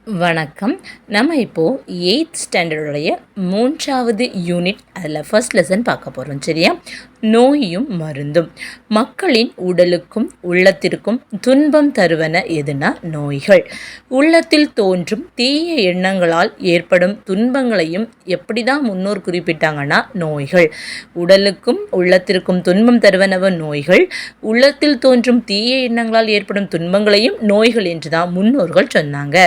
வணக்கம். நம்ம இப்போது 8th ஸ்டாண்டர்டுடைய 3வது யூனிட் அதில் ஃபர்ஸ்ட் லெசன் பார்க்க போகிறோம். சரியா? நோயும் மருந்தும். மக்களின் உடலுக்கும் உள்ளத்திற்கும் துன்பம் தருவன எதுனா நோய்கள். உள்ளத்தில் தோன்றும் தீய எண்ணங்களால் ஏற்படும் துன்பங்களையும் எப்படி தான் முன்னோர் குறிப்பிட்டாங்கன்னா நோய்கள். உடலுக்கும் உள்ளத்திற்கும் துன்பம் தருவனவ நோய்கள், உள்ளத்தில் தோன்றும் தீய எண்ணங்களால் ஏற்படும் துன்பங்களையும் நோய்கள் என்று தான் முன்னோர்கள் சொன்னாங்க.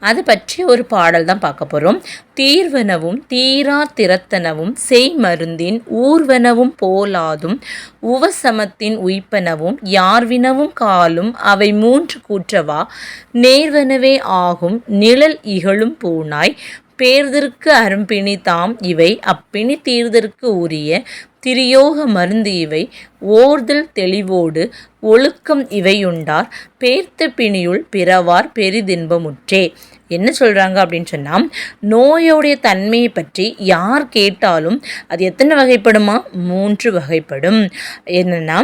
அது பற்றி ஒரு பாடல் தான் பார்க்க போகிறோம். தீர்வனவும் தீரா திறத்தனவும் செய்மருந்தின் ஊர்வனவும் போலாதும் உவசமத்தின் உய்ப்பனவும் யார்வினவும் காலும் அவை மூன்று கூற்றவா நேர்வனவே ஆகும் நிழல் இகழும் பூனாய் பேர்தற்கு அரும்பிணி தாம் இவை அப்பிணி தீர்தற்கு உரிய திரியோக மருந்து இவை ஓர்தல் தெளிவோடு ஒழுக்கம் இவையுண்டார் பேர்த்த பிணியுள் பிறவார் பெரிதின்பமுற்றே. என்ன சொல்கிறாங்க அப்படின்னு சொன்னால், நோயோடைய தன்மையை பற்றி யார் கேட்டாலும் அது எத்தனை வகைப்படுமா? 3 வகைப்படும். என்னென்னா,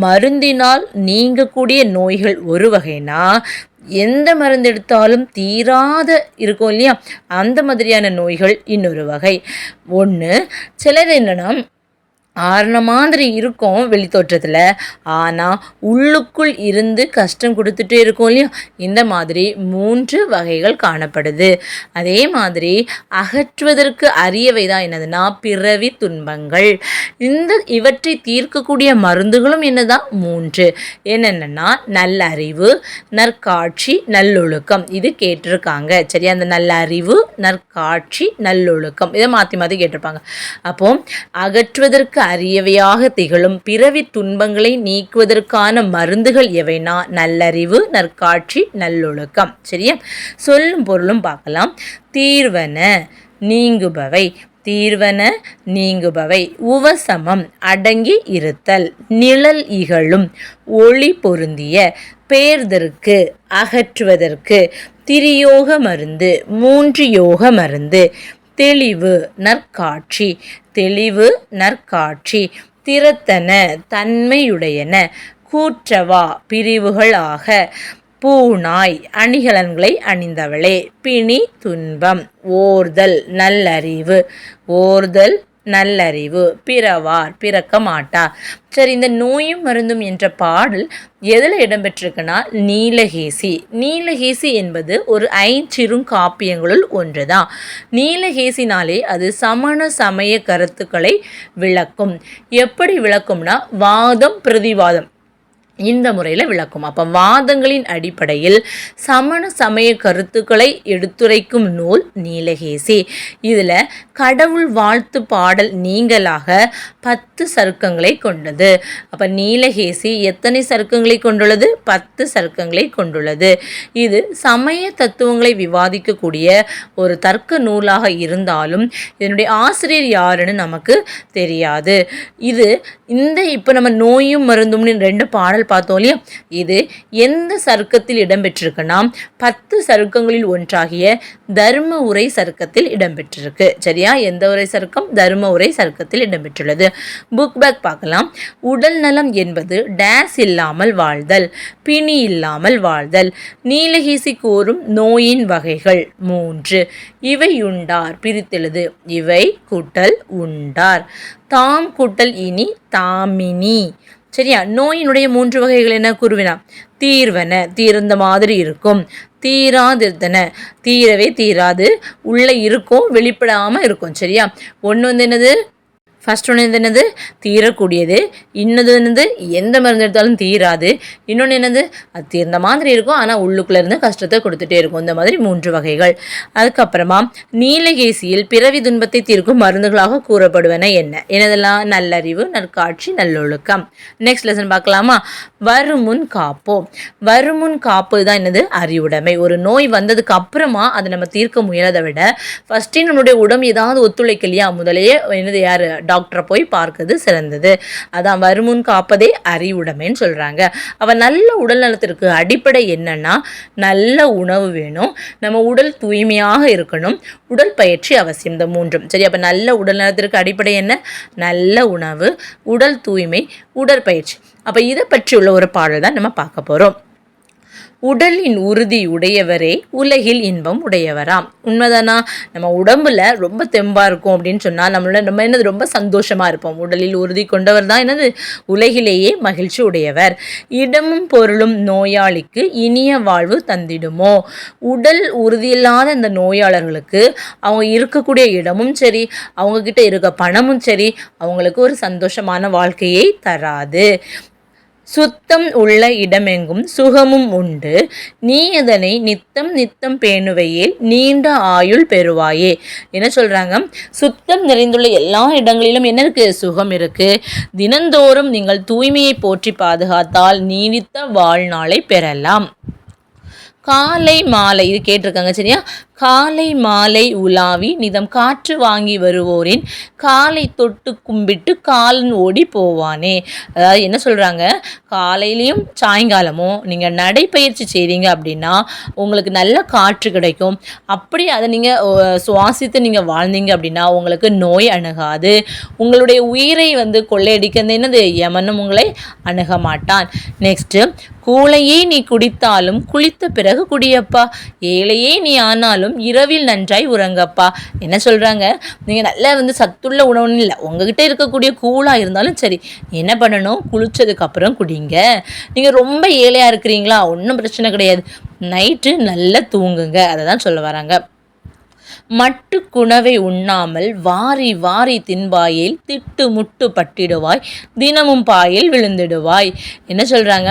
மருந்தினால் நீங்கக்கூடிய நோய்கள் ஒரு வகைனா, எந்த மருந்து எடுத்தாலும் தீராத இருக்கும் இல்லையா, அந்த மாதிரியான நோய்கள் இன்னொரு வகை. ஒன்று, சிலது என்னென்னா ஆறுன மாதிரி இருக்கும் வெளித்தோற்றத்தில், ஆனால் உள்ளுக்குள் இருந்து கஷ்டம் கொடுத்துட்டே இருக்கும் இல்லையா, இந்த மாதிரி 3 வகைகள் காணப்படுது. அதே மாதிரி அகற்றுவதற்கு அரியவை தான் என்னதுன்னா பிறவி துன்பங்கள். இவற்றை தீர்க்கக்கூடிய மருந்துகளும் என்னதான் 3. என்னென்னா நல்லறிவு, நற்காட்சி, நல்லொழுக்கம். இது கேட்டிருக்காங்க. சரி, அந்த நல்லறிவு, நற்காட்சி, நல்லொழுக்கம் இதை மாற்றி மாற்றி கேட்டிருப்பாங்க. அப்போ அகற்றுவதற்கு அரியவையாக திகழும் பிறவி துன்பங்களை நீக்குவதற்கான மருந்துகள் எவைனா நல்லறிவு, நற்காட்சி, நல்லொழுக்கம். சரியா? சொல்லும் பொருளும் பார்க்கலாம். தீர்வன நீங்குபவை, தீர்வன நீங்குபவை. உவசமம் அடங்கி இருத்தல், நிழல் இகழும் ஒளி பொருந்திய, பேர்தற்கு அகற்றுவதற்கு, திரியோக மருந்து 3 யோக மருந்து, தெளிவு நற்காட்சி, தெளிவு நற்காட்சி, திறத்தன தன்மையுடையன, கூற்றவா பிரிவுகளாக, பூனாய் அணிகலன்களை அணிந்தவளே, பிணி துன்பம், ஓர்தல் நல்லறிவு, ஓர்தல் நல்லறிவு, பிறவார் பிறக்க மாட்டார். சரி, இந்த நோயும் மருந்தும் என்ற பாடல் எதில் இடம்பெற்றிருக்குன்னா நீலகேசி. நீலகேசி என்பது ஒரு 5 காப்பியங்களுள் ஒன்று தான். நீலகேசினாலே அது சமண சமய கருத்துக்களை விளக்கும். எப்படி விளக்கும்னா வாதம் பிரதிவாதம் இந்த முறையில் விளக்கும். அப்போ வாதங்களின் அடிப்படையில் சமண சமய கருத்துக்களை எடுத்துரைக்கும் நூல் நீலகேசி. இதில் கடவுள் வாழ்த்து பாடல் நீங்களாக 10 சருக்கங்களை கொண்டது. அப்போ நீலகேசி எத்தனை சருக்கங்களை கொண்டுள்ளது? 10 சருக்கங்களை கொண்டுள்ளது. இது சமய தத்துவங்களை விவாதிக்கக்கூடிய ஒரு தர்க்க நூலாக இருந்தாலும் இதனுடைய ஆசிரியர் யாருன்னு நமக்கு தெரியாது. இது இப்போ நம்ம நோயும் மருந்தும்னு 2 பாடல் பார்த்தோம் இல்லையா, இது எந்த சருக்கத்தில் இடம்பெற்றிருக்குன்னா 10 சருக்கங்களில் ஒன்றாகிய தர்ம உரை சருக்கத்தில் இடம்பெற்றிருக்கு. சரியா? எந்த உரை சருக்கம்? தர்ம உரை சருக்கத்தில் இடம்பெற்றுள்ளது. புக் பேக் பார்க்கலாம். உடல் நலம் என்பது டேஸ் இல்லாமல் வாழ்தல், பிணி இல்லாமல் வாழ்தல். நீலகேசி கூறும் நோயின் வகைகள் 3. இவை உண்டார் பிரித்தெழுது, இவை கூட்டல் உண்டார், தாம் கூட்டல் இனி தாமினி. சரியா? நோயினுடைய 3 வகைகள் என்ன கூறுவினா? தீர்வன தீர்ந்த மாதிரி இருக்கும், தீராதிருத்தன தீரவே தீராது, உள்ளே இருக்கும் வெளிப்படாமல் இருக்கும். சரியா? ஒன்று என்னது? ஃபஸ்ட் ஒன்று என்னது? தீரக்கூடியது. இன்னது என்னது? எந்த மருந்து எடுத்தாலும் தீராது. இன்னொன்று என்னது? அது தீர்ந்த மாதிரி இருக்கும், ஆனால் உள்ளுக்குள்ளே இருந்து கஷ்டத்தை கொடுத்துட்டே இருக்கும். இந்த மாதிரி 3 வகைகள். அதுக்கப்புறமா நீலகேசியில் பிறவி துன்பத்தை தீர்க்கும் மருந்துகளாக கூறப்படுவன என்ன? என்னதெல்லாம்? நல்லறிவு, நற்காட்சி, நல்லொழுக்கம். நெக்ஸ்ட் லெசன் பார்க்கலாமா? வருமுன் காப்போம். வருமுன் காப்பு தான் என்னது? அறிவுடைமை. ஒரு நோய் வந்ததுக்கு அப்புறமா அதை நம்ம தீர்க்க முயலதை விட ஃபஸ்ட்டே நம்மளுடைய உடம்பு ஏதாவது ஒத்துழைக்கலையா, முதலையே என்னது யார் டாக்டரை போய் பார்க்கறது சிறந்தது. அதான் வருமுன் காப்பதே அறிவுடைமைன்னு சொல்கிறாங்க. அவன் நல்ல உடல் நலத்திற்கு அடிப்படை என்னன்னா நல்ல உணவு வேணும், நம்ம உடல் தூய்மையாக இருக்கணும், உடல் பயிற்சி அவசியம். இந்த 3. சரி, அப்போ நல்ல உடல் நலத்திற்கு அடிப்படை என்ன? நல்ல உணவு, உடல் தூய்மை, உடற்பயிற்சி. அப்போ இதை பற்றி உள்ள ஒரு பாடல் தான் நம்ம பார்க்க போகிறோம். உடலின் உறுதி உடையவரே உலகில் இன்பம் உடையவராம். உண்மைதானா? நம்ம உடம்புல ரொம்ப தெம்பாக இருக்கும் அப்படின்னு சொன்னால் நம்ம என்னது ரொம்ப சந்தோஷமாக இருப்போம். உடலில் உறுதி கொண்டவர் தான் என்னது உலகிலேயே மகிழ்ச்சி உடையவர். இடமும் பொருளும் நோயாளிக்கு இனிய வாழ்வு தந்திடுமோ. உடல் உறுதியில்லாத இந்த நோயாளர்களுக்கு அவங்க இருக்கக்கூடிய இடமும் சரி, அவங்கக்கிட்ட இருக்க பணமும் சரி, அவங்களுக்கு ஒரு சந்தோஷமான வாழ்க்கையை தராது. சுத்தம் உள்ள இடமெங்கும் சுகமும் உண்டு, நீ இதனை நித்தம் நித்தம் பேணுவையில் நீண்ட ஆயுள் பெறுவாயே. என்ன சொல்கிறாங்க? சுத்தம் நிறைந்துள்ள எல்லா இடங்களிலும் என்ன இருக்குது? சுகம் இருக்குது. தினந்தோறும் நீங்கள் தூய்மையை போற்றி பாதுகாத்தால் நீடித்த வாழ்நாளை பெறலாம். காலை மாலை இது கேட்டிருக்காங்க சரியா. காலை மாலை உலாவி நிதம் காற்று வாங்கி வருவோரின் காலை தொட்டு கும்பிட்டு காலன் ஓடி போவானே. அதாவது என்ன சொல்கிறாங்க, காலையிலையும் சாயங்காலமும் நீங்கள் நடைப்பயிற்சி செய்கிறீங்க அப்படின்னா உங்களுக்கு நல்ல காற்று கிடைக்கும். அப்படி அதை நீங்கள் சுவாசித்து நீங்கள் வாழ்ந்தீங்க அப்படின்னா உங்களுக்கு நோய் அணுகாது. உங்களுடைய உயிரை கொள்ளையடிக்கிறது என்னது? யமனும் உங்களை அணுக மாட்டான். நெக்ஸ்ட்டு, கூளையே நீ குடித்தாலும் குளித்த பிறகு குடியப்பா, ஏழையே நீ ஆனாலும் இரவில் நன்றாய் உறங்கப்பா. என்ன சொல்கிறாங்க? நீங்கள் நல்லா சத்துள்ள உணவுன்னு இல்லை, உங்ககிட்ட இருக்கக்கூடிய கூழாக இருந்தாலும் சரி என்ன பண்ணணும்? குளித்ததுக்கப்புறம் குடிங்க. நீங்கள் ரொம்ப ஏழையாக இருக்கிறீங்களா? ஒன்றும் பிரச்சனை கிடையாது, நைட்டு நல்லா தூங்குங்க. அதை தான் சொல்ல வராங்க. மட்டு குணவை உண்ணாமல் வாரி வாரி தின்பாயில் திட்டு முட்டு பட்டிடுவாய், தினமும் பாயில் விழுந்துடுவாய். என்ன சொல்கிறாங்க?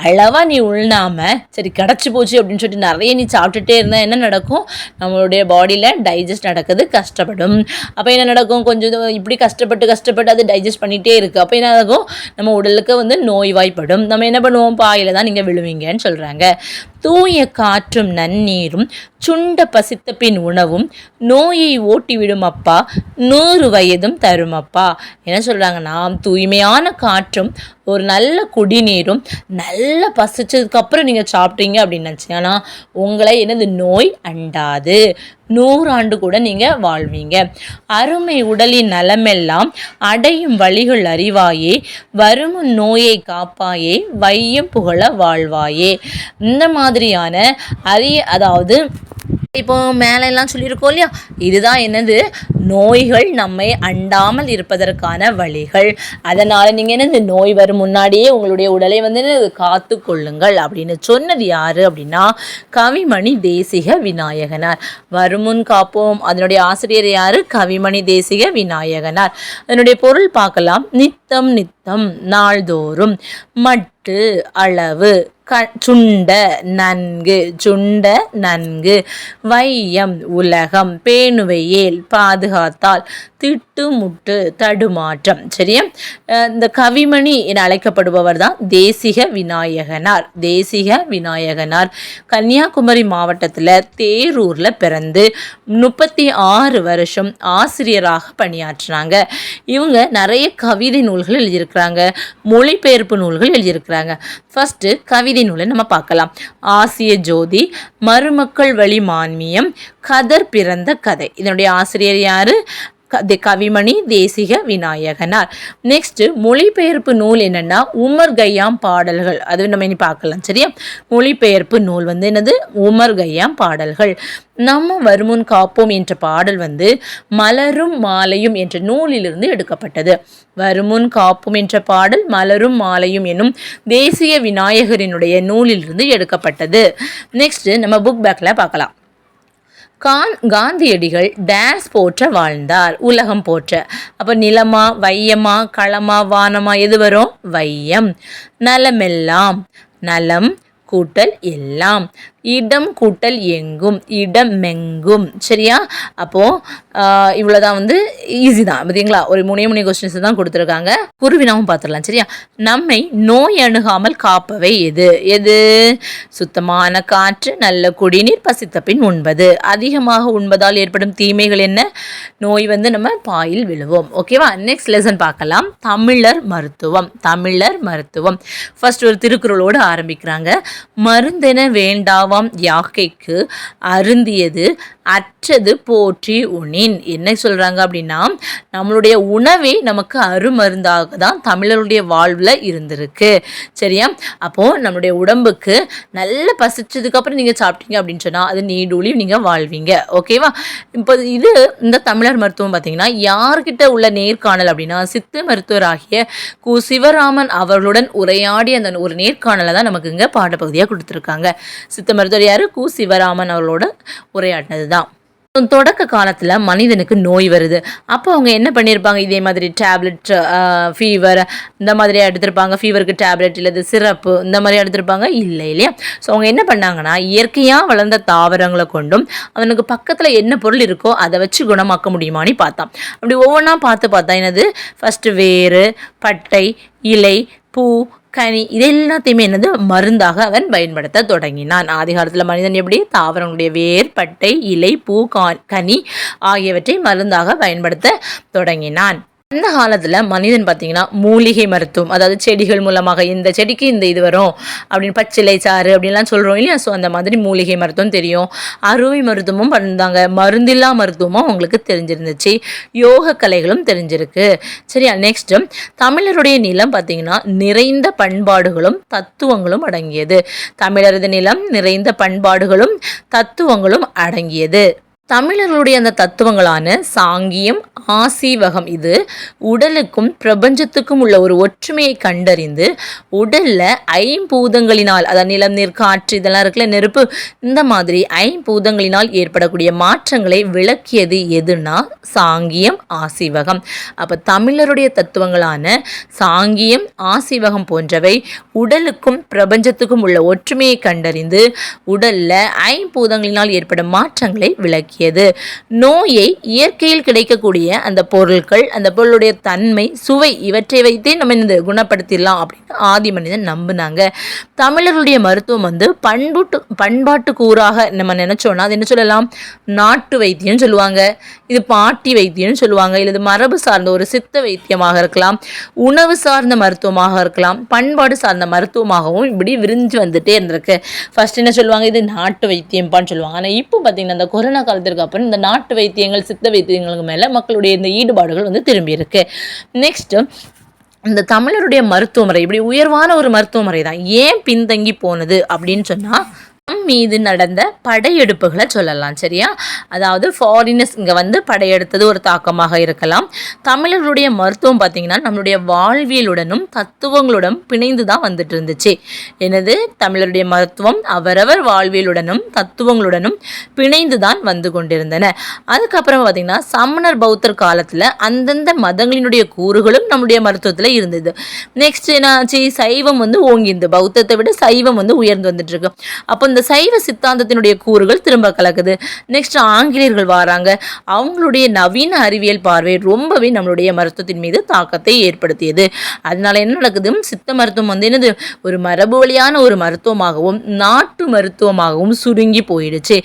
அளவாக நீ உண்ணாம சரி கிடச்சி போச்சு அப்படின்னு சொல்லிட்டு நிறைய நீ சாப்பிட்டுட்டே இருந்தால் என்ன நடக்கும்? நம்மளுடைய பாடியில் டைஜஸ்ட் நடக்குது கஷ்டப்படும். அப்போ என்ன நடக்கும்? கொஞ்சம் இப்படி கஷ்டப்பட்டு அது டைஜஸ்ட் பண்ணிகிட்டே இருக்குது. அப்போ என்ன ஆகும்? நம்ம உடலுக்கு நோய்வாய்ப்படும். நம்ம என்ன பண்ணுவோம்? பாயில் தான் நீங்கள் விழுவீங்கன்னு சொல்கிறாங்க. தூய காற்றும் நன்னீரும் சுண்ட பசித்த பின் உணவும் நோயை ஓட்டிவிடும் அப்பா, 100 வயதும் தருமப்பா. என்ன சொல்கிறாங்கன்னா, தூய்மையான காற்றும் ஒரு நல்ல குடிநீரும் நல்ல பசிச்சதுக்கப்புறம் நீங்கள் சாப்பிட்டீங்க அப்படின்னு நினச்சிங்கன்னா உங்களை நோய் அண்டாது, 100 ஆண்டு கூட நீங்கள் வாழ்வீங்க. அருமை உடலின் நலமெல்லாம் அடையும் வழிகள் அறிவாயே, வருமுன் நோயை காப்பாயே, வையம் புகழ வாழ்வாயே. இந்த மாதிரியான அதாவது இப்போ மேலெல்லாம் சொல்லியிருக்கோம் இல்லையா, இதுதான் நோய்கள் நம்மை அண்டாமல் இருப்பதற்கான வழிகள். அதனால் நீங்கள் நோய் வரும் முன்னாடியே உங்களுடைய உடலை காத்து கொள்ளுங்கள் அப்படின்னு சொன்னது யார் அப்படின்னா கவிமணி தேசிக விநாயகனார். வருமுன் காப்போம், அதனுடைய ஆசிரியர் யார்? கவிமணி தேசிக விநாயகனார். அதனுடைய பொருள் பார்க்கலாம். நித்தம் நித்தம் நாள்தோறும், மட்டு அளவு, சுண்ட நன்கு, வையம் உலகம், பேணுவையேல் பாதுகாத்தால், திட்டு முட்டு தடுமாற்றம். சரியா? இந்த கவிமணி என அழைக்கப்படுபவர் தான் தேசிக விநாயகனார். கன்னியாகுமரி மாவட்டத்தில் தேரூரில் பிறந்து 36 வருஷம் ஆசிரியராக பணியாற்றினாங்க. இவங்க நிறைய கவிதை நூல்கள் எழுதியிருக்கிறாங்க, மொழிபெயர்ப்பு நூல்கள் எழுதியிருக்கிறாங்க. ஃபஸ்ட்டு கவிதை நூலை நம்ம பார்க்கலாம். ஆசிய ஜோதி, மருமக்கள் வழி மான்மியம், கதர் பிறந்த கதை. இதனுடைய ஆசிரியர் யாரு? கவிமணி தேசிக விநாயகனார். நெக்ஸ்ட் மொழிபெயர்ப்பு நூல் என்னன்னா உமர் கய்யாம் பாடல்கள். அது நம்ம இனி பார்க்கலாம். சரியா? மொழிபெயர்ப்பு நூல் என்னது? உமர் கய்யாம் பாடல்கள். நம்ம வருமுன் காப்போம் என்ற பாடல் மலரும் மாலையும் என்ற நூலிலிருந்து எடுக்கப்பட்டது. வருமுன் காப்போம் என்ற பாடல் மலரும் மாலையும் என்னும் தேசிய விநாயகரினுடைய நூலிலிருந்து எடுக்கப்பட்டது. நெக்ஸ்ட் நம்ம புக் பேக்ல பார்க்கலாம். காந்தியடிகள் டேஸ் போற்ற வாழ்ந்தார், உலகம் போற்ற. அப்போ நிலமா வையமா களமா வானமா எது வரும்? வையம். நலமெல்லாம், நலம் கூட்டல் எல்லாம், இடம் கூட்டல் எங்கும், இடமெங்கும். சரியா? அப்போது இவ்வளோதான் ஈஸி தான். பார்த்தீங்களா? ஒரு 3 கொஸ்டின்ஸ் தான் கொடுத்துருக்காங்க. குருவினாவும் பார்த்துடலாம். சரியா? நம்மை நோய் அணுகாமல் காப்பவை எது? சுத்தமான காற்று, நல்ல குடிநீர், பசித்த பின் உண்பது. அதிகமாக உண்பதால் ஏற்படும் தீமைகள் என்ன? நோய் நம்ம பாயில் விழுவோம். ஓகேவா? நெக்ஸ்ட் லெசன் பார்க்கலாம். தமிழர் மருத்துவம். ஃபர்ஸ்ட் ஒரு திருக்குறளோடு ஆரம்பிக்கிறாங்க. மருந்தென வேண்டா யாவாம் யாக்கைக்கு அருந்தியது அற்றது போற்றி உணின். என்ன சொல்கிறாங்க அப்படின்னா, நம்மளுடைய உணவே நமக்கு அருமருந்தாக தான் தமிழருடைய வாழ்வில் இருந்திருக்கு. சரியா? அப்போது நம்மளுடைய உடம்புக்கு நல்ல பசிச்சதுக்கப்புறம் நீங்கள் சாப்பிட்டீங்க அப்படின்னு சொன்னால் அது நீடூழி நீங்கள் வாழ்வீங்க. ஓகேவா? இப்போ இந்த தமிழர் மருத்துவம் பார்த்தீங்கன்னா யார்கிட்ட உள்ள நேர்காணல் அப்படின்னா, சித்த மருத்துவர் ஆகிய கு. சிவராமன் அவர்களுடன் உரையாடி அந்த ஒரு நேர்காணலை தான் நமக்கு இங்கே பாடப்பகுதியாக கொடுத்துருக்காங்க. சித்த மருத்துவர் யார்? கு. சிவராமன் அவர்களோட உரையாடினது தான். தொடக்க காலத்தில் மனிதனுக்கு நோய் வருது. அப்போ அவங்க என்ன பண்ணியிருப்பாங்க, இதே மாதிரி டேப்லெட், ஃபீவர் இந்த மாதிரி எடுத்திருப்பாங்க. ஃபீவருக்கு டேப்லெட் இல்லது சிரப்பு இந்த மாதிரி எடுத்திருப்பாங்க இல்லை இல்லையா? ஸோ அவங்க என்ன பண்ணாங்கன்னா, இயற்கையாக வளர்ந்த தாவரங்களை கொண்டும் அவனுக்கு பக்கத்தில் என்ன பொருள் இருக்கோ அதை வச்சு குணமாக்க முடியுமான்னு பார்த்தான். அப்படி ஒவ்வொன்றா பார்த்தா என்னது, ஃபஸ்ட்டு வேறு, பட்டை, இலை, பூ, கனி இது எல்லாத்தையுமே மருந்தாக அவன் பயன்படுத்த தொடங்கினான். ஆதி காலத்தில் மனிதன் எப்படி தாவரங்களுடைய வேர், பட்டை, இலை, பூ, கனி ஆகியவற்றை மருந்தாக பயன்படுத்த தொடங்கினான். அந்த காலத்தில் மனிதன் பார்த்திங்கன்னா மூலிகை மருத்துவம், அதாவது செடிகள் மூலமாக இந்த செடிக்கு இந்த இது வரும் அப்படின்னு பச்சிலை சாறு அப்படின்லாம் சொல்கிறோம் இல்லையா? ஸோ அந்த மாதிரி மூலிகை மருத்துவம் தெரியும். அறுவை மருத்துவமும் பண்ணாங்க. மருந்தில்லா மருத்துவமும் அவங்களுக்கு தெரிஞ்சிருந்துச்சு. யோக கலைகளும் தெரிஞ்சிருக்கு. சரியா? நெக்ஸ்ட்டு தமிழருடைய நிலம் பார்த்திங்கன்னா நிறைந்த பண்பாடுகளும் தத்துவங்களும் அடங்கியது. தமிழரது நிலம் நிறைந்த பண்பாடுகளும் தத்துவங்களும் அடங்கியது. தமிழர்களுடைய அந்த தத்துவங்களான சாங்கியம், ஆசீவகம் இது உடலுக்கும் பிரபஞ்சத்துக்கும் உள்ள ஒரு ஒற்றுமையை கண்டறிந்து உடலில் ஐம்பூதங்களினால், அதாவது நிலம், நீர், காற்று இதெல்லாம் இருக்குல்ல, நெருப்பு, இந்த மாதிரி ஐம்பூதங்களினால் ஏற்படக்கூடிய மாற்றங்களை விளக்கியது எதுனா சாங்கியம், ஆசீவகம். அப்போ தமிழருடைய தத்துவங்களான சாங்கியம், ஆசீவகம் போன்றவை உடலுக்கும் பிரபஞ்சத்துக்கும் உள்ள ஒற்றுமையை கண்டறிந்து உடலில் ஐம்பூதங்களினால் ஏற்படும் மாற்றங்களை விளக்கி நோயை இயற்கையில் கிடைக்கக்கூடிய அந்த பொருட்கள், அந்த பொருளுடைய தன்மை, சுவை இவற்றை வைத்தே நம்ம குணப்படுத்திடலாம் அப்படின்னு ஆதி மனிதன் நம்பினாங்க. தமிழர்களுடைய மருத்துவம் பண்பாட்டு கூறாக நம்ம நினைச்சோம்னா அது என்ன சொல்லலாம், நாட்டு வைத்தியம் சொல்லுவாங்க, இது பாட்டி வைத்தியம் சொல்லுவாங்க, இது மரபு சார்ந்த ஒரு சித்த வைத்தியமாக இருக்கலாம், உணவு சார்ந்த மருத்துவமாக இருக்கலாம், பண்பாடு சார்ந்த மருத்துவமாகவும் இப்படி விரிஞ்சு வந்துட்டே இருந்திருக்கு. ஃபர்ஸ்ட் என்ன சொல்லுவாங்க, இது நாட்டு வைத்தியம்பான்னு சொல்லுவாங்க. ஆனால் இப்போ பார்த்தீங்கன்னா இந்த கொரோனா காலத்தில் அப்புறம் இந்த நாட்டு வைத்தியங்கள், சித்த வைத்தியங்களுக்கு மேல மக்களுடைய இந்த ஈடுபாடுகள் திரும்பி இருக்கு. நெக்ஸ்ட் இந்த தமிழருடைய மருத்துவ முறை இப்படி உயர்வான ஒரு மருத்துவ முறை தான். ஏன் பின்தங்கி போனது அப்படின்னு சொன்னா மீது நடந்த படையெடுப்புகளை சொல்லலாம். சரியா? அதாவது ஃபாரினர்ஸ் இங்கே படையெடுத்தது ஒரு தாக்கமாக இருக்கலாம். தமிழர்களுடைய மருத்துவம் பார்த்திங்கன்னா நம்மளுடைய வாழ்வியலுடனும் தத்துவங்களுடன் பிணைந்து தான் வந்துட்டு இருந்துச்சு. எனது தமிழருடைய மருத்துவம் அவரவர் வாழ்வியலுடனும் தத்துவங்களுடனும் பிணைந்து தான் வந்து கொண்டிருந்தன. அதுக்கப்புறம் பார்த்திங்கன்னா சமணர் பௌத்தர் காலத்தில் அந்தந்த மதங்களினுடைய கூறுகளும் நம்முடைய மருத்துவத்தில் இருந்தது. நெக்ஸ்ட் என்னாச்சு, சைவம் ஓங்கியிருந்தது. பௌத்தத்தை விட சைவம் உயர்ந்து வந்துட்டு இருக்கு. அப்போ இந்த சைவ சித்தாந்தத்தினுடைய கூறுகள் திரும்ப கலக்குது. நெக்ஸ்ட் ஆங்கிலேயர்கள் வராங்க. அவங்களுடைய நவீன அறிவியல் பார்வை ரொம்பவே நம்மளுடைய மருத்துவத்தின் மீது தாக்கத்தை ஏற்படுத்தியது. அதனால என்ன நடக்குது, சித்த மருத்துவம் என்னது ஒரு மரபு வழியான ஒரு மருத்துவமாகவும் நாட்டு மருத்துவமாகவும் சுருங்கி போயிடுச்சு.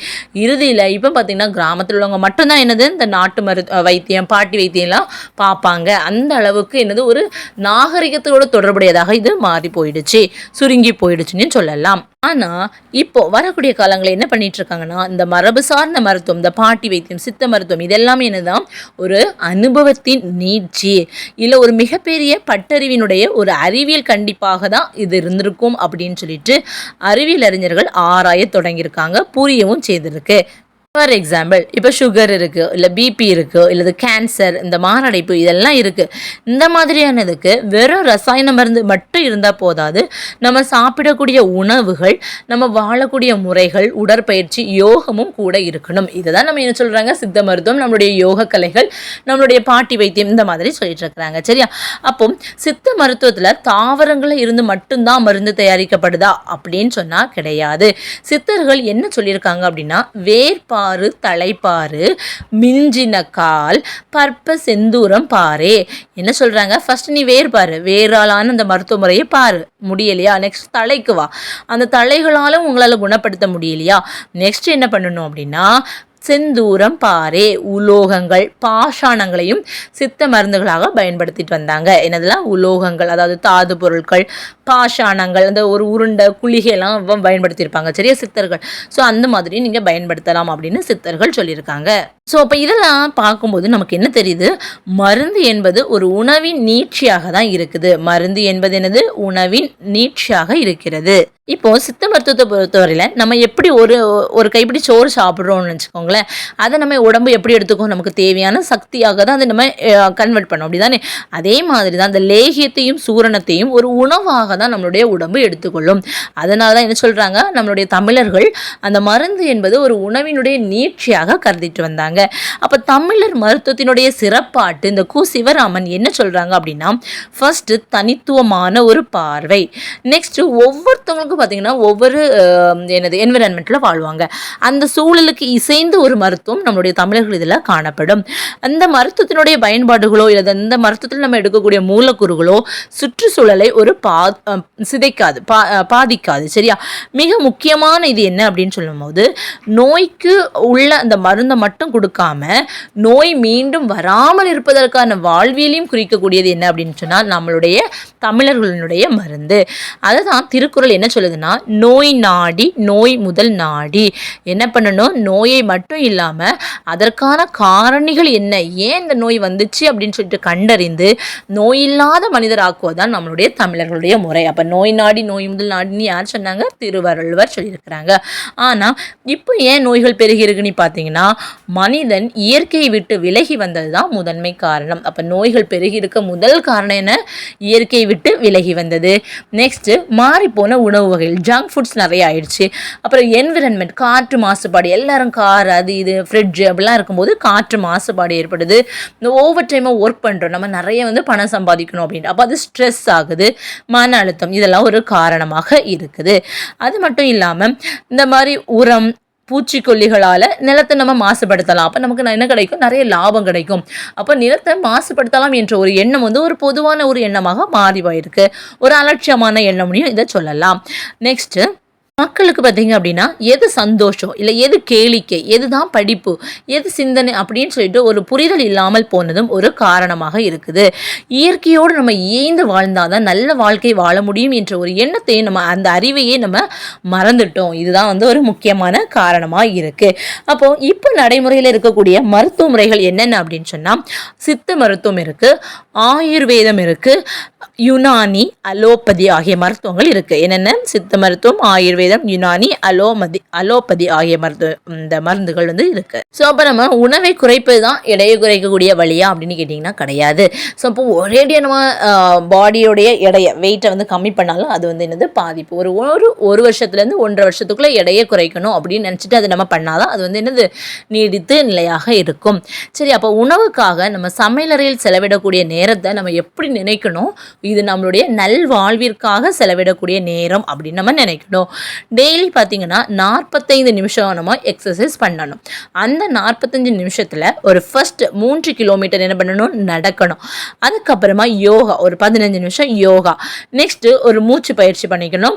இறுதியில் இப்போ பார்த்தீங்கன்னா கிராமத்தில் உள்ளவங்க மட்டும்தான் இந்த நாட்டு வைத்தியம், பாட்டி வைத்தியம்லாம் பார்ப்பாங்க. அந்த அளவுக்கு ஒரு நாகரிகத்தோடு தொடர்புடையதாக இது மாறி போயிடுச்சு, சுருங்கி போயிடுச்சுன்னு சொல்லலாம். ஆனால் இப்போ வரக்கூடிய காலங்களில் என்ன பண்ணிட்டு இருக்காங்கன்னா, இந்த மரபு சார்ந்த மருத்துவம், இந்த பாட்டி வைத்தியம், சித்த மருத்துவம் இதெல்லாமே என்னதான் ஒரு அனுபவத்தின் நீட்சி, இல்லை ஒரு மிகப்பெரிய பட்டறிவினுடைய ஒரு அறிவியல் கண்டிப்பாக தான் இது இருந்திருக்கும் அப்படின்னு சொல்லிட்டு அறிவியல் அறிஞர்கள் ஆராய தொடங்கியிருக்காங்க, புரியவும் செய்திருக்கு. ஃபார் எக்ஸாம்பிள் இப்போ சுகர் இருக்குது, இல்லை பிபி இருக்குது, இல்லை கேன்சர், இந்த மாரடைப்பு இதெல்லாம் இருக்குது. இந்த மாதிரியானதுக்கு வெறும் ரசாயன மருந்து மட்டும் இருந்தால் போதாது. நம்ம சாப்பிடக்கூடிய உணவுகள், நம்ம வாழக்கூடிய முறைகள், உடற்பயிற்சி, யோகமும் கூட இருக்கணும். இதை தான் நம்ம என்ன சொல்கிறாங்க, சித்த மருத்துவம், நம்மளுடைய யோக கலைகள், நம்மளுடைய பாட்டி வைத்தியம் இந்த மாதிரி சொல்லிட்டு இருக்கிறாங்க. சரியா? அப்போ சித்த மருத்துவத்தில் தாவரங்களில் இருந்து மட்டும்தான் மருந்து தயாரிக்கப்படுதா அப்படின்னு சொன்னால் கிடையாது. சித்தர்கள் என்ன சொல்லியிருக்காங்க அப்படின்னா, வேர்பாறு, தலைப்பாறு, மிஞ்சின கால், பற்ப செந்தூரம் பாரே. என்ன சொல்றாங்க, ஃபர்ஸ்ட் நீ வேர்பாரு, வேறாலான அந்த மருத்துவ முறையை பாரு, முடியலையா? நெக்ஸ்ட் தலைக்கு வா, அந்த தலைகளாலும் உங்களால் குணப்படுத்த முடியலையா? நெக்ஸ்ட் என்ன பண்ணணும் அப்படின்னா செந்தூரம், பாறை, உலோகங்கள், பாஷாணங்களையும் சித்த மருந்துகளாக பயன்படுத்திட்டு வந்தாங்க. என்னதெல்லாம்? உலோகங்கள், அதாவது தாது பொருட்கள், பாஷாணங்கள், அந்த ஒரு உருண்டை குளிகையெல்லாம் பயன்படுத்தியிருப்பாங்க சரியா சித்தர்கள். ஸோ அந்த மாதிரி நீங்கள் பயன்படுத்தலாம் அப்படின்னு சித்தர்கள் சொல்லியிருக்காங்க. ஸோ அப்போ இதெல்லாம் பார்க்கும்போது நமக்கு என்ன தெரியுது? மருந்து என்பது ஒரு உணவின் நீட்சியாக தான் இருக்குது. மருந்து என்பது என்னது? உணவின் நீட்சியாக இருக்கிறது. இப்போ சித்த மருத்துவத்தை பொறுத்தவரையில் நம்ம எப்படி ஒரு கைப்பிடி சோறு சாப்பிட்றோம்னு வச்சுக்கோங்களேன், அதை நம்ம உடம்பு எப்படி எடுத்துக்கும்? நமக்கு தேவையான சக்தியாக தான் அதை நம்ம கன்வெர்ட் பண்ணோம், அப்படி தானே? அதே மாதிரி தான் அந்த லேகியத்தையும் சூரணத்தையும் ஒரு உணவாக தான் நம்மளுடைய உடம்பு எடுத்துக்கொள்ளும். அதனால தான் என்ன சொல்கிறாங்க நம்மளுடைய தமிழர்கள், அந்த மருந்து என்பது ஒரு உணவினுடைய நீட்சியாக கருதிட்டு வந்தாங்க. அப்போ தமிழர் மருத்துவத்தினுடைய சிறப்பாட்டு இந்த கு. சிவராமன் என்ன சொல்கிறாங்க அப்படின்னா, ஃபர்ஸ்ட்டு தனித்துவமான ஒரு பார்வை. நெக்ஸ்ட்டு ஒவ்வொருத்தவங்களுக்கும் பார்த்தீங்கன்னா ஒவ்வொரு என்விரான்மெண்ட்டில் வாழ்வாங்க. அந்த சூழலுக்கு இசைந்து ஒரு மருத்துவம் நம்மளுடைய தமிழர்கள் இதில் காணப்படும். அந்த மருத்துவத்தினுடைய பயன்பாடுகளோ இல்லை அந்த மருத்துவத்தில் நம்ம எடுக்கக்கூடிய மூலக்கூறுகளோ சுற்றுச்சூழலை ஒரு சிதைக்காது, பாதிக்காது சரியா. மிக முக்கியமான இது என்ன அப்படின்னு சொல்லும்போது, நோய்க்கு உள்ள அந்த மருந்தை மட்டும் கொடுக்காம நோய் மீண்டும் வராமல் இருப்பதற்கான வாழ்வியலையும் குறிக்கக்கூடியது என்ன அப்படின்னு சொன்னால் நம்மளுடைய தமிழர்களுடைய மருந்து. அதை தான் திருக்குறள் என்ன சொல்லுதுன்னா, நோய் நாடி நோய் முதல் நாடி. என்ன பண்ணணும்? நோயை மட்டும் இல்லாமல் அதற்கான காரணிகள் என்ன, ஏன் இந்த நோய் வந்துச்சு அப்படின்னு சொல்லிட்டு கண்டறிந்து நோய் இல்லாத மனிதர் ஆக்குவதுதான் நம்மளுடைய தமிழர்களுடைய முறை. அப்போ நோய் நாடி நோய் முதல் நாடின்னு யார் சொன்னாங்க? திருவள்ளுவர் சொல்லியிருக்கிறாங்க. ஆனால் இப்போ ஏன் நோய்கள் பெருகி இருக்குன்னு பார்த்தீங்கன்னா, மனிதன் இயற்கையை விட்டு விலகி வந்தது தான் முதன்மை காரணம். அப்போ நோய்கள் பெருகி இருக்க முதல் காரணம் என்ன? இயற்கையை விட்டு விலகி வந்தது. நெக்ஸ்ட்டு மாறிப்போன உணவு வகைகள், ஜங்க் ஃபுட்ஸ் நிறைய ஆயிடுச்சு. அப்புறம் என்விரான்மெண்ட், காற்று மாசுபாடு, எல்லாரும் கார் அது இது ஃப்ரிட்ஜு அப்படிலாம் இருக்கும்போது காற்று மாசுபாடு ஏற்படுது. இந்த ஓவர் டைமாக ஒர்க் பண்ணுறோம், நம்ம நிறைய பணம் சம்பாதிக்கணும் அப்படின்ட்டு, அப்போ அது ஸ்ட்ரெஸ் ஆகுது, மன அழுத்தம், இதெல்லாம் ஒரு காரணமாக இருக்குது. அது மட்டும் இல்லாமல் இந்த மாதிரி உரம், பூச்சிக்கொல்லிகளால் நிலத்தை நம்ம மாசுபடுத்தலாம். அப்போ நமக்கு என்ன கிடைக்கும்? நிறைய லாபம் கிடைக்கும். அப்போ நிலத்தை மாசுபடுத்தலாம் என்ற ஒரு எண்ணம் ஒரு பொதுவான ஒரு எண்ணமாக மாறி போயிருக்கு. ஒரு அலட்சியமான எண்ணம்னு இதை சொல்லலாம். நெக்ஸ்ட்டு மக்களுக்கு பார்த்தீங்க அப்படின்னா எது சந்தோஷம், இல்லை எது கேளிக்கை, எது தான் படிப்பு, எது சிந்தனை அப்படின்னு சொல்லிட்டு ஒரு புரிதல் இல்லாமல் போனதும் ஒரு காரணமாக இருக்குது. இயற்கையோடு நம்ம இயைந்து வாழ்ந்தால் தான் நல்ல வாழ்க்கை வாழ முடியும் என்ற ஒரு எண்ணத்தை நம்ம, அந்த அறிவையே நம்ம மறந்துட்டோம். இதுதான் ஒரு முக்கியமான காரணமாக இருக்குது. அப்போது இப்போ நடைமுறையில் இருக்கக்கூடிய மருத்துவ முறைகள் என்னென்ன அப்படின்னு சொன்னால், சித்த மருத்துவம் இருக்குது, ஆயுர்வேதம் இருக்குது, யுனானி, அலோபதி ஆகிய மருத்துவங்கள் இருக்குது. என்னென்ன? சித்த மருத்துவம், ஆயுர்வேதம், யுனானி, அலோபதி ஆகிய இந்த மருந்துகள் இருக்குது. ஸோ அப்போ நம்ம உணவை குறைப்பது தான் எடையை குறைக்கக்கூடிய வழியா அப்படின்னு கேட்டிங்கன்னா கிடையாது. ஸோ அப்போ ஒரேடியாக நம்ம பாடியோடைய எடையை வெயிட்டை கம்மி பண்ணாலும் அது என்னது பாதிப்பு. ஒரு வருஷத்துலேருந்து 1.5 வருஷத்துக்குள்ளே எடையை குறைக்கணும் அப்படின்னு நினச்சிட்டு அதை நம்ம பண்ணாதான் அது என்னது நீடித்து நிலையாக இருக்கும். சரி, அப்போ உணவுக்காக நம்ம சமையலறையில் செலவிடக்கூடிய நேரத்தை நம்ம எப்படி நினைக்கணும்? இது நம்மளுடைய நல்வாழ்விற்காக செலவிடக்கூடிய நேரம் அப்படின்னு நம்ம நினைக்கணும். டெய்லி பார்த்தீங்கன்னா 45 நிமிஷம் நம்ம எக்ஸசைஸ் பண்ணணும். அந்த 45 நிமிஷத்தில் ஒரு ஃபர்ஸ்ட் 3 கிலோமீட்டர் என்ன பண்ணணும்? நடக்கணும். அதுக்கப்புறமா யோகா ஒரு 15 நிமிஷம் யோகா. நெக்ஸ்ட்டு ஒரு மூச்சு பயிற்சி பண்ணிக்கணும்.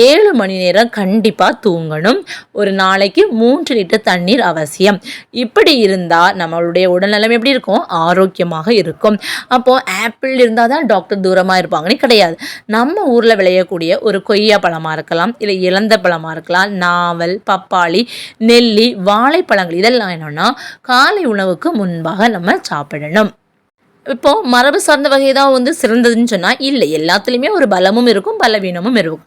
7 மணி நேரம் கண்டிப்பாக தூங்கணும். ஒரு நாளைக்கு 3 லிட்டர் தண்ணீர் அவசியம். இப்படி இருந்தால் நம்மளுடைய உடல்நலம் எப்படி இருக்கும்? ஆரோக்கியமாக இருக்கும். அப்போது ஆப்பிள் இருந்தால் தான் டாக்டர் தூரமாக இருப்பாங்கன்னு கிடையாது. நம்ம ஊரில் விளையக்கூடிய ஒரு கொய்யா பழமாக இருக்கலாம், இல்லை இலந்த பழமாக இருக்கலாம், நாவல், பப்பாளி, நெல்லி, வாழைப்பழங்கள், இதெல்லாம் என்னன்னா காலை உணவுக்கு முன்பாக நம்ம சாப்பிடணும். இப்போது மரபு சார்ந்த வகை தான் சிறந்ததுன்னு சொன்னால் இல்லை, எல்லாத்துலேயுமே ஒரு பலமும் இருக்கும் பலவீனமும் இருக்கும்.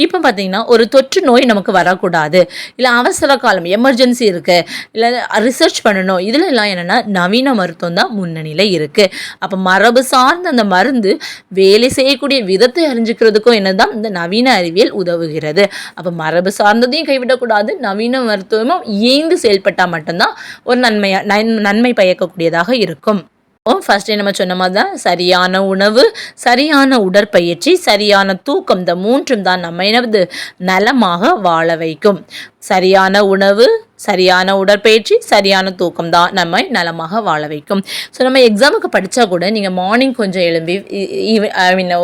இப்போ பார்த்திங்கன்னா ஒரு தொற்று நோய் நமக்கு வரக்கூடாது, இல்லை அவசர காலம் எமர்ஜென்சி இருக்குது, இல்லை ரிசர்ச் பண்ணணும், இதில் எல்லாம் என்னென்னா நவீன மருத்துவம் தான் முன்னணியில் இருக்குது. அப்போ மரபு சார்ந்த அந்த மருந்து வேலை செய்யக்கூடிய விதத்தை அறிஞ்சிக்கிறதுக்கும் என்னதான் இந்த நவீன அறிவியல் உதவுகிறது. அப்போ மரபு சார்ந்ததையும் கைவிடக்கூடாது, நவீன மருத்துவமும் இயைந்து செயல்பட்டால் மட்டும்தான் ஒரு நன்மை பயக்கக்கூடியதாக இருக்கும். ஃபர்ஸ்ட் நம்ம சொன்ன மாதிரி தான் சரியான உணவு, சரியான உடற்பயிற்சி, சரியான தூக்கம், இந்த 3 தான் நம்ம நலமாக வாழ வைக்கும். சரியான உணவு, சரியான உடற்பயிற்சி, சரியான தூக்கம் தான் நம்மை நலமாக வாழ வைக்கும். ஸோ நம்ம எக்ஸாமுக்கு படித்தா கூட நீங்கள் மார்னிங் கொஞ்சம் எழும்பி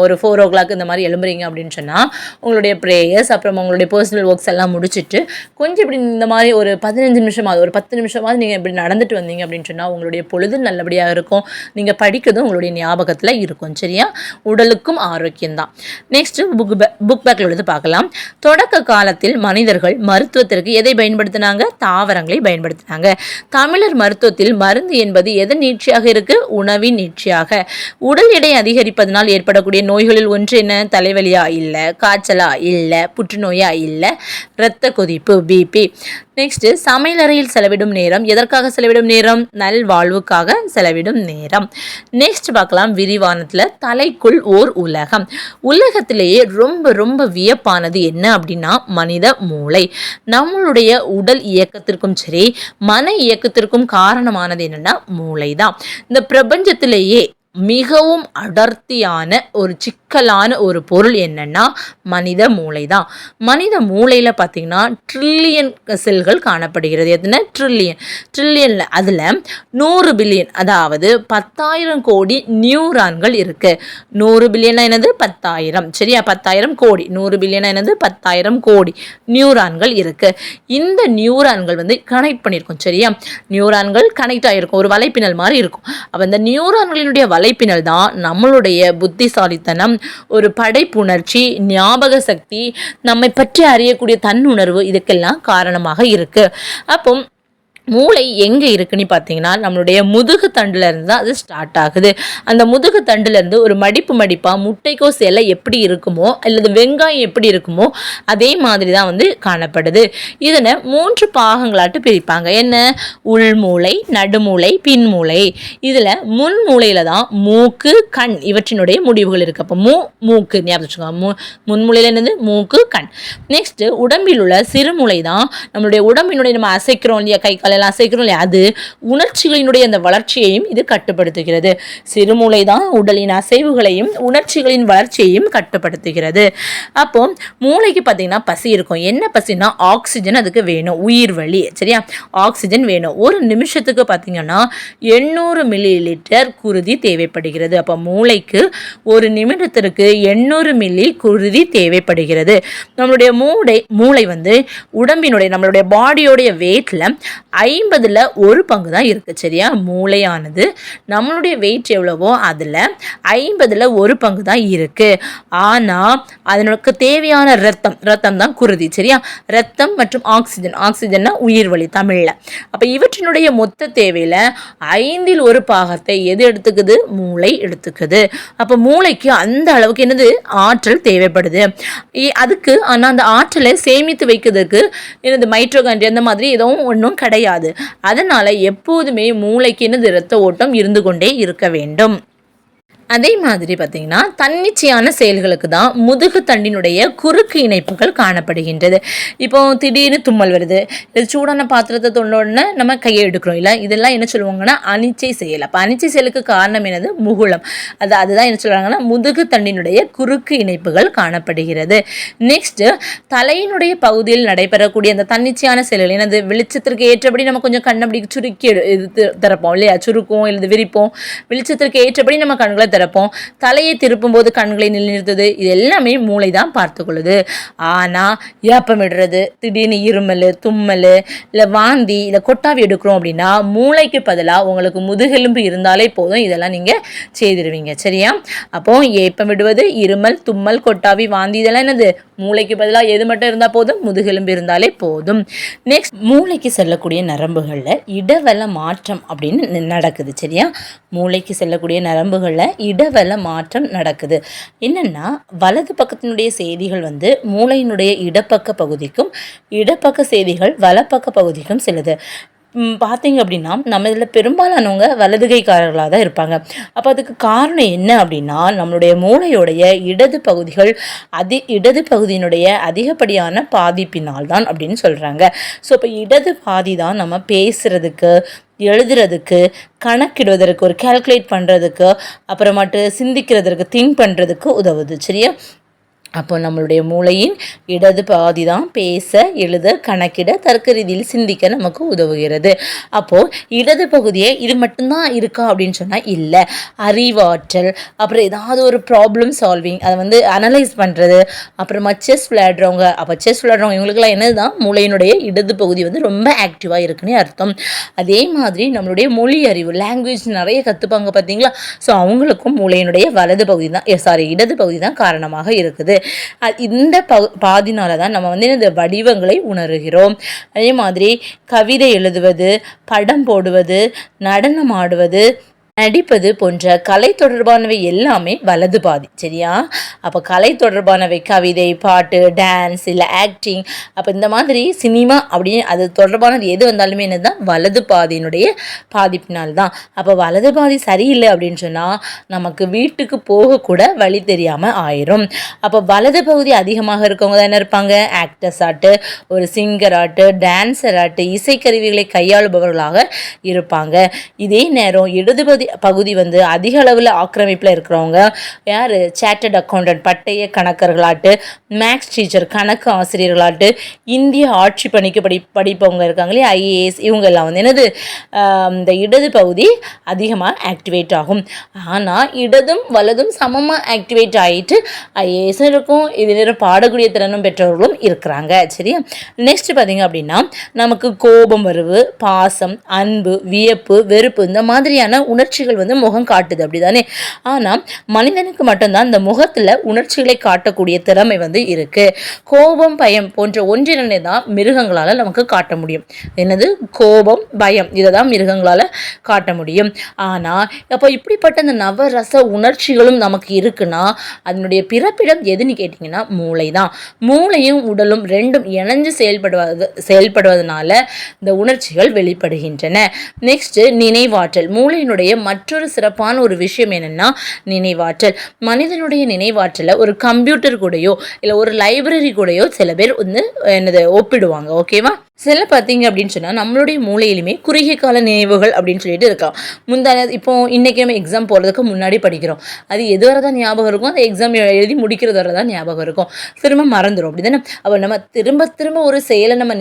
ஒரு 4 o'clock இந்த மாதிரி எழும்புறீங்க அப்படின்னு சொன்னால் உங்களுடைய ப்ரேயர்ஸ் அப்புறம் உங்களுடைய பர்சனல் ஒர்க்ஸ் எல்லாம் முடிச்சுட்டு கொஞ்சம் இப்படி இந்த மாதிரி ஒரு 15 நிமிஷமாவது ஒரு 10 நிமிஷமாவது நீங்கள் இப்படி நடந்துட்டு வந்தீங்க அப்படின்னு சொன்னால் உங்களுடைய பொழுது நல்லபடியாக இருக்கும். நீங்கள் படிக்கிறதும் உங்களுடைய ஞாபகத்தில் இருக்கும். சரியா? உடலுக்கும் ஆரோக்கியம்தான். நெக்ஸ்ட்டு புக் பேக்கில் உள்ளது பார்க்கலாம். தொடக்க காலத்தில் மனிதர்கள் மருத்துவத்திற்கு எதை பயன்படுத்தினாங்க? தாவரங்களை பயன்படுத்தினாங்க. தமிழர் மருத்துவத்தில் மருந்து என்பது எதன் நீட்சியாக இருக்கு? உணவின் நீட்சியாக. உடல் எடை அதிகரிப்பதனால் ஏற்படக்கூடிய நோய்களில் ஒன்று என்ன? தலைவலியா இல்ல, காய்ச்சலா இல்ல, புற்றுநோயா இல்ல, இரத்த கொதிப்பு பிபி. நெக்ஸ்ட் சமையலறையில் செலவிடும் நேரம் எதற்காக செலவிடும் நேரம்? நல்வாழ்வுக்காக செலவிடும் நேரம். நெக்ஸ்ட் பார்க்கலாம் விரிவானத்தில் தலைக்குள் ஓர் உலகம். உலகத்திலேயே ரொம்ப ரொம்ப வியப்பானது என்ன அப்படின்னா மனித மூளை. நம்மளுடைய உடல் இயக்கத்திற்கும் சரி மன இயக்கத்திற்கும் காரணமானது என்னன்னா மூளை தான். இந்த பிரபஞ்சத்திலேயே மிகவும் அடர்த்தியான ஒரு சிக்கலான ஒரு பொருள் என்னன்னா மனித மூளை தான். மனித மூளையில் பார்த்தீங்கன்னா ட்ரில்லியன் செல்கள் காணப்படுகிறது. எத்தனை? ட்ரில்லியனில் அதில் 100 பில்லியன் அதாவது 10,000 கோடி நியூரான்கள் இருக்குது. 100 பில்லியனா என்னது? 10,000. சரியா? 10,000 கோடி. 100 பில்லியனா என்னது? 10,000 கோடி நியூரான்கள் இருக்குது. இந்த நியூரான்கள் கனெக்ட் பண்ணியிருக்கும். சரியா? நியூரான்கள் கனெக்ட் ஆகிருக்கும். ஒரு வலைப்பின்னல் மாதிரி இருக்கும். அப்போ இந்த நியூரான்களினுடைய வலைப்பின்னல் தான் நம்மளுடைய புத்திசாலித்தனம், ஒரு படைப்புணர்ச்சி, ஞாபக சக்தி, நம்மை பற்றி அறியக்கூடிய தன்னுணர்வு இதுக்கெல்லாம் காரணமாக இருக்கு. அப்போ மூளை எங்கே இருக்குன்னு பார்த்தீங்கன்னா நம்மளுடைய முதுகு தண்டுலேருந்து தான் அது ஸ்டார்ட் ஆகுது. அந்த முதுகு தண்டுலேருந்து ஒரு மடிப்பாக முட்டைக்கோஸ் இலை எப்படி இருக்குமோ அல்லது வெங்காயம் எப்படி இருக்குமோ அதே மாதிரி தான் காணப்படுது. இதனை 3 பாகங்களாட்டு பிரிப்பாங்க. என்ன? உள்மூளை, நடுமூளை, பின்மூளை. இதில் முன்மூளையில் தான் மூக்கு, கண் இவற்றினுடைய முடிவுகள் இருக்குது. அப்போ மூக்கு ஞாபகம் வச்சுக்கோங்க. முன்மூளையில் என்னது? மூக்கு, கண். நெக்ஸ்ட்டு உடம்பில் உள்ள சிறுமூளை தான் நம்மளுடைய உடம்பினுடைய நம்ம அசைக்கிறோம் இல்லையா, கை கால் எல்லாம் அசைக்கிறோம் இல்லையா, அது உணர்ச்சிகளினுடைய அந்த வளர்ச்சியையும் இது கட்டுப்படுத்துகிறது. சிறுமூளை தான் உடலின் அசைவுகளையும் உணர்ச்சிகளின் வளர்ச்சியையும் கட்டுப்படுத்துகிறது. அப்போ மூளைக்கு பார்த்தீங்கன்னா பசி இருக்கும். என்ன பசினா ஆக்சிஜன் அதுக்கு வேணும், உயிர் வழி. சரியா? ஆக்சிஜன் வேணும். ஒரு நிமிஷத்துக்கு பார்த்தீங்கன்னா 800 மில்லிலிட்டர் குருதி தேவைப்படுகிறது. அப்போ மூளைக்கு ஒரு நிமிடத்திற்கு 800 மில்லி குருதி தேவைப்படுகிறது. நம்மளுடைய மூளை உடம்பினுடைய நம்மளுடைய பாடியோடைய வெயிட்ல 50ல் 1 பங்கு தான் இருக்குது. சரியா? மூளையானது நம்மளுடைய வெயிட் எவ்வளவோ அதில் 50ல் 1 பங்கு தான் இருக்குது. ஆனால் அதனுக்கு தேவையான ரத்தம் தான் குருதி. சரியா? ரத்தம் மற்றும் ஆக்சிஜன்னா உயிர் வழி தமிழில். அப்போ இவற்றினுடைய மொத்த தேவையில் 5ல் 1 பாகத்தை எது எடுத்துக்குது? மூளை எடுத்துக்குது. அப்போ மூளைக்கு அந்த அளவுக்கு என்னது? ஆற்றல் தேவைப்படுது. அதுக்கு ஆனால் அந்த ஆற்றலை சேமித்து வைக்கிறதுக்கு என்னது மைட்ரோகாண்ட்ரியா அந்த மாதிரி எதுவும் ஒன்றும் கிடையாது. அதனால எப்போதுமே மூளைக்கு இரத்த ஓட்டம் இருந்து கொண்டே இருக்க வேண்டும். அதே மாதிரி பார்த்தீங்கன்னா தன்னிச்சையான செயல்களுக்கு தான் முதுகு தண்டினுடைய குறுக்கு இணைப்புகள் காணப்படுகின்றது. இப்போ திடீர்னு தும்மல் வருது, இது சூடான பாத்திரத்தை தொண்ட உடனே நம்ம கையை எடுக்கிறோம் இல்லை, இதெல்லாம் என்ன சொல்லுவாங்கன்னா அனிச்சை செயல். அப்போ அனிச்சை செயலுக்கு காரணம் என்னது? முகுளம். அதுதான் என்ன சொல்கிறாங்கன்னா முதுகு தண்டினுடைய குறுக்கு இணைப்புகள் காணப்படுகிறது. நெக்ஸ்ட்டு தலையினுடைய பகுதியில் நடைபெறக்கூடிய அந்த தன்னிச்சையான செயல்கள் என்னது? வெளிச்சத்திற்கு ஏற்றபடி நம்ம கொஞ்சம் கண்ணை அப்படி சுருக்கி திறப்போம் இல்லையா, சுருக்கும் இல்லை விரிப்போம். வெளிச்சத்திற்கு ஏற்றபடி நம்ம கண்களை திறப்போம். தலையை திருப்பும் போது கண்களை நிலைநிறுத்துது. இது எல்லாமே மூளை தான் பார்த்துக்கொள்ளுது. ஆனால் ஏப்பமிடுறது, திடீர்னு இருமல், தும்மல், இல்லை வாந்தி, இல்லை கொட்டாவி எடுக்கிறோம் அப்படின்னா மூளைக்கு பதிலாக உங்களுக்கு முதுகெலும்பு இருந்தாலே போதும், இதெல்லாம் நீங்கள் செய்திருவீங்க. சரியா? அப்போ ஏப்பமிடுவது, இருமல், தும்மல், கொட்டாவி, வாந்தி இதெல்லாம் என்னது? மூளைக்கு பதிலாக எது மட்டும் இருந்தால் போதும்? முதுகெலும்பு இருந்தாலே போதும். நெக்ஸ்ட் மூளைக்கு செல்லக்கூடிய நரம்புகளில் இடவெள மாற்றம் அப்படின்னு நடக்குது. சரியா? மூளைக்கு செல்லக்கூடிய நரம்புகளில் இடவெள மாற்றம் நடக்குது. என்னன்னா வலது பக்கத்தினுடைய செய்திகள் மூளையினுடைய இடப்பக்க பகுதிக்கும் இடப்பக்க செய்திகள் வலப்பக்க பகுதிக்கும் செல்லுது. பார்த்தீங்க அப்படின்னா நம்ம இதில் பெரும்பாலானவங்க வலதுகைக்காரர்களாக தான் இருப்பாங்க. அப்போ அதுக்கு காரணம் என்ன அப்படின்னா நம்மளுடைய மூளையோடைய இடது பகுதியினுடைய அதிகப்படியான பாதிப்பினால் தான் அப்படின்னு சொல்கிறாங்க. ஸோ இப்போ இடது பாதி தான் நம்ம பேசுகிறதுக்கு, எழுதுறதுக்கு, கணக்கிடுவதற்கு, ஒரு கால்குலேட் பண்ணுறதுக்கு, அப்புறமாட்டு சிந்திக்கிறதுக்கு, திங்க் பண்ணுறதுக்கு உதவுது. சரியா? அப்போ நம்மளுடைய மூளையின் இடது பாதி தான் பேச, எழுத, கணக்கிட, தர்க்க ரீதியில் சிந்திக்க நமக்கு உதவுகிறது. அப்போது இடது பகுதியே இது மட்டும்தான் இருக்கா அப்படின்னு சொன்னால் இல்லை. அறிவாற்றல், அப்புறம் ஏதாவது ஒரு ப்ராப்ளம் சால்விங், அதை அனலைஸ் பண்ணுறது, அப்புறமா செஸ் விளையாடுறவங்க, அப்போ செஸ் விளையாடுறவங்க இவங்களுக்குலாம் என்னது தான் மூளையினுடைய இடது பகுதி ரொம்ப ஆக்டிவாக இருக்குன்னு அர்த்தம். அதே மாதிரி நம்மளுடைய மொழி அறிவு, லாங்குவேஜ் நிறைய கற்றுப்பாங்க பார்த்தீங்களா, ஸோ அவங்களுக்கும் மூளையினுடைய வலது பகுதி தான் இடது பகுதி தான் காரணமாக இருக்குது. இந்த பாதினால தான் நம்ம இந்த வடிவங்களை உணர்கிறோம். அதே மாதிரி கவிதை எழுதுவது, படம் போடுவது, நடனம் ஆடுவது, நடிப்பது போன்ற கலை தொடர்பானவை எல்லாமே வலது பாதி. சரியா? அப்போ கலை தொடர்பானவை கவிதை, பாட்டு, டான்ஸ், இல்லை ஆக்டிங், அப்போ இந்த மாதிரி சினிமா அப்படின்னு அது தொடர்பானது எது வந்தாலுமே என்னதுதான் வலது பாதியினுடைய பாதிப்பினால் தான். அப்போ வலது பாதி சரியில்லை அப்படின்னு சொன்னால் நமக்கு வீட்டுக்கு போகக்கூட வழி தெரியாமல் ஆயிரும். அப்போ வலது பகுதி அதிகமாக இருக்கவங்க தான் என்ன இருப்பாங்க? ஆக்டர்ஸ் ஆட்டு, ஒரு சிங்கர் ஆட்டு, டான்ஸர் ஆட்டு, இசைக்கருவிகளை கையாளுபவர்களாக இருப்பாங்க. இதே நேரம் இடது பகுதி அதிக அளவில் ஆக்கிரமிப்பில் இருக்கிறவங்க யார்? சார்ட்டர்ட் அக்கௌண்டன்ட், பட்டய கணக்கர்களாட்டு, மேக்ஸ் டீச்சர், கணக்கு ஆசிரியர்களாட்டு, இந்திய ஆட்சி பணிக்கு படிப்பவங்க இருக்காங்களே, ஐஏஎஸ், இவங்க எல்லாம் என்னது இந்த இடது பகுதி அதிகமாக ஆக்டிவேட் ஆகும். ஆனால் இடதும் வலதும் சமமாக ஆக்டிவேட் ஆகிட்டு ஐஏஎஸும் இருக்கும், இது பாடக்கூடிய திறனும் பெற்றவர்களும் இருக்கிறாங்க. சரியா? நெக்ஸ்ட் பார்த்தீங்க அப்படின்னா நமக்கு கோபம் வருவு, பாசம், அன்பு, வியப்பு, வெறுப்பு இந்த மாதிரியான உணர்ச்சிகள் முகம் காட்டுது, அப்படிதானே? ஆனால் மனிதனுக்கு மட்டும்தான் இந்த முகத்தில் உணர்ச்சிகளை காட்டக்கூடிய திறமை இருக்கு. கோபம், பயம் போன்ற ஒன்றினை தான் மிருகங்களால் நமக்கு காட்ட முடியும். என்னது? கோபம், பயம், இதை தான் மிருகங்களால் காட்ட முடியும். ஆனால் அப்போ இப்படிப்பட்ட இந்த நவரச உணர்ச்சிகளும் நமக்கு இருக்குன்னா அதனுடைய பிறப்பிடம் எதுன்னு கேட்டிங்கன்னா மூளை தான். மூளையும் உடலும் ரெண்டும் இணைஞ்சு செயல்படுவதனால இந்த உணர்ச்சிகள் வெளிப்படுகின்றன. நெக்ஸ்ட் நினைவாற்றல். மூளையினுடைய மற்றொரு சிறப்பான ஒரு விஷயம் என்னன்னா நினைவாற்றல். மனிதனுடைய நினைவாற்றலை ஒரு கம்ப்யூட்டர் கூடயோ இல்லை ஒரு லைப்ரரி கூடயோ சில பேர் ஒப்பிடுவாங்க. ஓகேவா? சில பார்த்தீங்க அப்படின்னு சொன்னால் நம்மளுடைய மூளையிலுமே குறுகிய கால நினைவுகள் அப்படின்னு சொல்லிட்டு இருக்கலாம். இப்போ இன்றைக்கி நம்ம எக்ஸாம் போகிறதுக்கு முன்னாடி படிக்கிறோம், அது எது வரை தான் ஞாபகம் இருக்கும்? அந்த எக்ஸாம் எழுதி முடிக்கிறது வரை தான் ஞாபகம் இருக்கும், திரும்ப மறந்துடும், அப்படி தானே? அப்போ நம்ம திரும்ப திரும்ப ஒரு செயலை நம்ம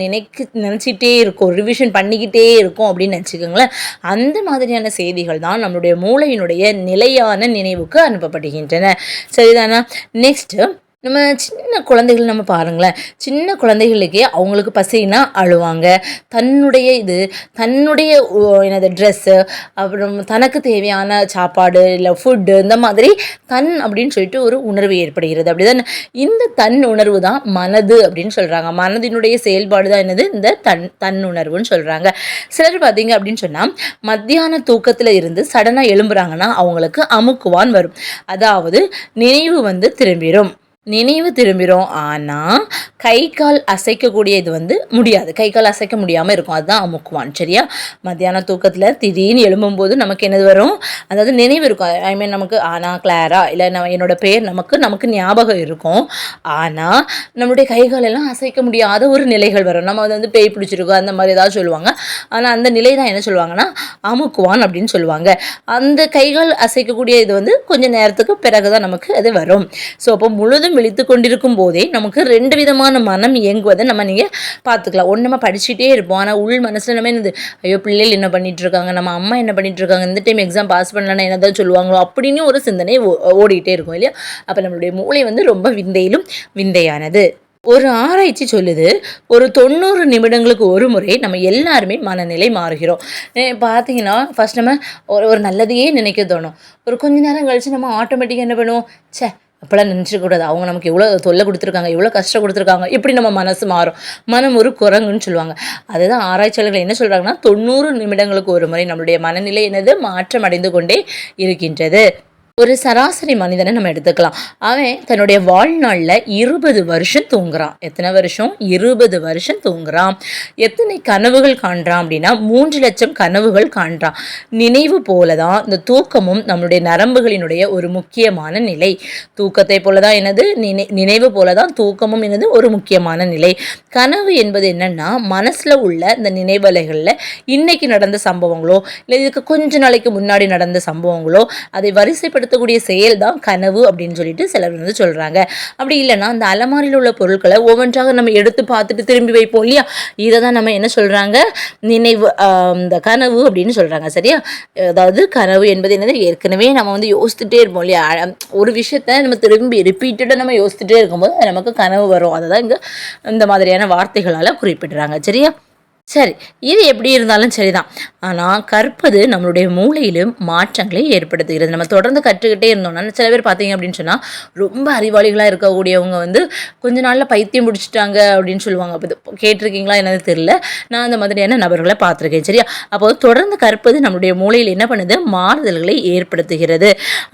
நினச்சிட்டே இருக்கோம், ரிவிஷன் பண்ணிக்கிட்டே இருக்கோம் அப்படின்னு நினச்சிக்கோங்களேன். அந்த மாதிரியான செய்திகள் தான் நம்மளுடைய மூளையினுடைய நிலையான நினைவுக்கு அனுப்பப்படுகின்றன. சரிதானா? நெக்ஸ்ட்டு நம்ம சின்ன குழந்தைகள் நம்ம பாருங்களேன், சின்ன குழந்தைகளுக்கே அவங்களுக்கு பசினா அழுவாங்க. தன்னுடைய ட்ரெஸ்ஸு, அப்புறம் தனக்கு தேவையான சாப்பாடு இல்லை ஃபுட்டு, இந்த மாதிரி அப்படின்னு சொல்லிட்டு ஒரு உணர்வு ஏற்படுகிறது, அப்படிதான். இந்த தன் உணர்வு தான் மனது அப்படின்னு சொல்கிறாங்க. மனதினுடைய செயல்பாடு தான் என்னது? இந்த தன்னுணர்வுன்னு சொல்கிறாங்க. சிலர் பார்த்தீங்க அப்படின்னு சொன்னால் மத்தியான தூக்கத்தில் இருந்து சடனாக எழும்புறாங்கன்னா அவங்களுக்கு அமுக்குவான் வரும், அதாவது நினைவு திரும்பிடும். ஆனால் கை கால் அசைக்கக்கூடிய இது முடியாது, கை கால் அசைக்க முடியாமல் இருக்கும், அதுதான் அமுக்குவான். சரியா? மத்தியான தூக்கத்தில் திடீர்னு எழும்பும்போது நமக்கு என்னது வரும்? அதாவது நினைவு இருக்கும். நமக்கு ஆனால் கிளாரா இல்லை என்னோட பேர் நமக்கு ஞாபகம் இருக்கும். ஆனால் நம்மளுடைய கை கால் எல்லாம் அசைக்க முடியாத ஒரு நிலைகள் வரும். நம்ம பேய் பிடிச்சிருக்கோம் அந்த மாதிரி ஏதாவது சொல்லுவாங்க. ஆனால் அந்த நிலை தான் என்ன சொல்லுவாங்கன்னா அமுக்குவான் அப்படின்னு சொல்லுவாங்க. அந்த கைகால் அசைக்கக்கூடிய இது கொஞ்சம் நேரத்துக்கு பிறகு தான் நமக்கு அது வரும். ஸோ அப்போ முழுதும் விழித்து கொண்டிருக்கும் போதே நமக்கு ரெண்டு விதமான மனம் இயங்குவதை நீங்கள் பார்த்துக்கலாம். ஒன்று நம்ம படிச்சுட்டே இருப்போம், ஆனால் உள் மனசில் நம்ம என்னது, ஐயோ பிள்ளைகள் என்ன பண்ணிட்டு இருக்காங்க, நம்ம அம்மா என்ன பண்ணிட்டு இருக்காங்க, இந்த டைம் எக்ஸாம் பாஸ் பண்ணலன்னா என்னதான் சொல்லுவாங்களோ அப்படின்னு ஒரு சிந்தனை ஓடிக்கிட்டே இருக்கும் இல்லையா? அப்போ நம்மளுடைய மூளை ரொம்ப விந்தையிலும் விந்தையானது. ஒரு ஆராய்ச்சி சொல்லுது, ஒரு 90 நிமிடங்களுக்கு ஒரு முறை நம்ம எல்லாருமே மனநிலை மாறுகிறோம். பார்த்தீங்கன்னா ஃபஸ்ட் நம்ம ஒரு நல்லதையே நினைக்க தோணும், ஒரு கொஞ்ச நேரம் கழித்து நம்ம ஆட்டோமேட்டிக்காக என்ன பண்ணுவோம், அப்போலாம் நினச்சிடக்கூடாது, அவங்க நமக்கு எவ்வளோ தொல்லை கொடுத்துருக்காங்க, எவ்வளோ கஷ்டம் கொடுத்துருக்காங்க, இப்படி நம்ம மனசு மாறும். மனம் ஒரு குரங்குன்னு சொல்லுவாங்க. அதுதான் ஆராய்ச்சியாளர்கள் என்ன சொல்கிறாங்கன்னா 90 நிமிடங்களுக்கு ஒரு முறை நம்மளுடைய மனநிலை மாற்றம் அடைந்து கொண்டே இருக்கின்றது. ஒரு சராசரி மனிதனை நம்ம எடுத்துக்கலாம். அவன் தன்னுடைய வாழ்நாளில் 20 வருஷம் தூங்குறான். எத்தனை வருஷம்? 20 வருஷம் தூங்குறான். எத்தனை கனவுகள் காண்றான் அப்படின்னா 3 லட்சம் கனவுகள் காண்றான். நினைவு போல தான் இந்த தூக்கமும் நம்மளுடைய நரம்புகளினுடைய ஒரு முக்கியமான நிலை. தூக்கத்தை போல தான் என்னது நினைவு போல தான் தூக்கமும் என்னது ஒரு முக்கியமான நிலை. கனவு என்பது என்னன்னா மனசில் உள்ள இந்த நினைவலைகளில் இன்னைக்கு நடந்த சம்பவங்களோ இல்லை இதுக்கு கொஞ்ச நாளைக்கு முன்னாடி நடந்த சம்பவங்களோ அதை வரிசைப்படுத்த வெளிப்படுத்தக்கூடிய செயல் தான் கனவு அப்படின்னு சொல்லிட்டு சிலர் வந்து சொல்கிறாங்க. அப்படி இல்லைன்னா அந்த அலமாரியில் உள்ள பொருட்களை ஒவ்வொன்றாக நம்ம எடுத்து பார்த்துட்டு திரும்பி வைப்போம் இல்லையா, இதை தான் நம்ம என்ன சொல்கிறாங்க, நினைவு, இந்த கனவு அப்படின்னு சொல்கிறாங்க. சரியா? அதாவது கனவு என்பது என்னது, ஏற்கனவே நம்ம வந்து யோசிச்சுட்டே இருப்போம் இல்லையா, ஒரு விஷயத்த நம்ம திரும்பி ரிப்பீட்டடாக நம்ம யோசிச்சுட்டே இருக்கும்போது நமக்கு கனவு வரும். அதை தான் இங்கே இந்த மாதிரியான வார்த்தைகளால் குறிப்பிடுறாங்க. சரியா? சரி, இது எப்படி இருந்தாலும் சரிதான். ஆனால் கற்பது நம்மளுடைய மூளையிலும் மாற்றங்களை ஏற்படுத்துகிறது. நம்ம தொடர்ந்து கற்றுக்கிட்டே இருந்தோம்னா, சில பேர் பார்த்தீங்க அப்படின்னு சொன்னால் ரொம்ப அறிவாளிகளாக இருக்கக்கூடியவங்க வந்து கொஞ்ச நாளில் பைத்தியம் பிடிச்சிட்டாங்க அப்படின்னு சொல்லுவாங்க. அப்போ கேட்டிருக்கீங்களா என்னது தெரியல, நான் அந்த மாதிரியான நபர்களை பார்த்துருக்கேன். சரியா? அப்போது தொடர்ந்து கற்பது நம்மளுடைய மூளையில் என்ன பண்ணுது, மாறுதல்களை ஏற்படுத்துகிறது.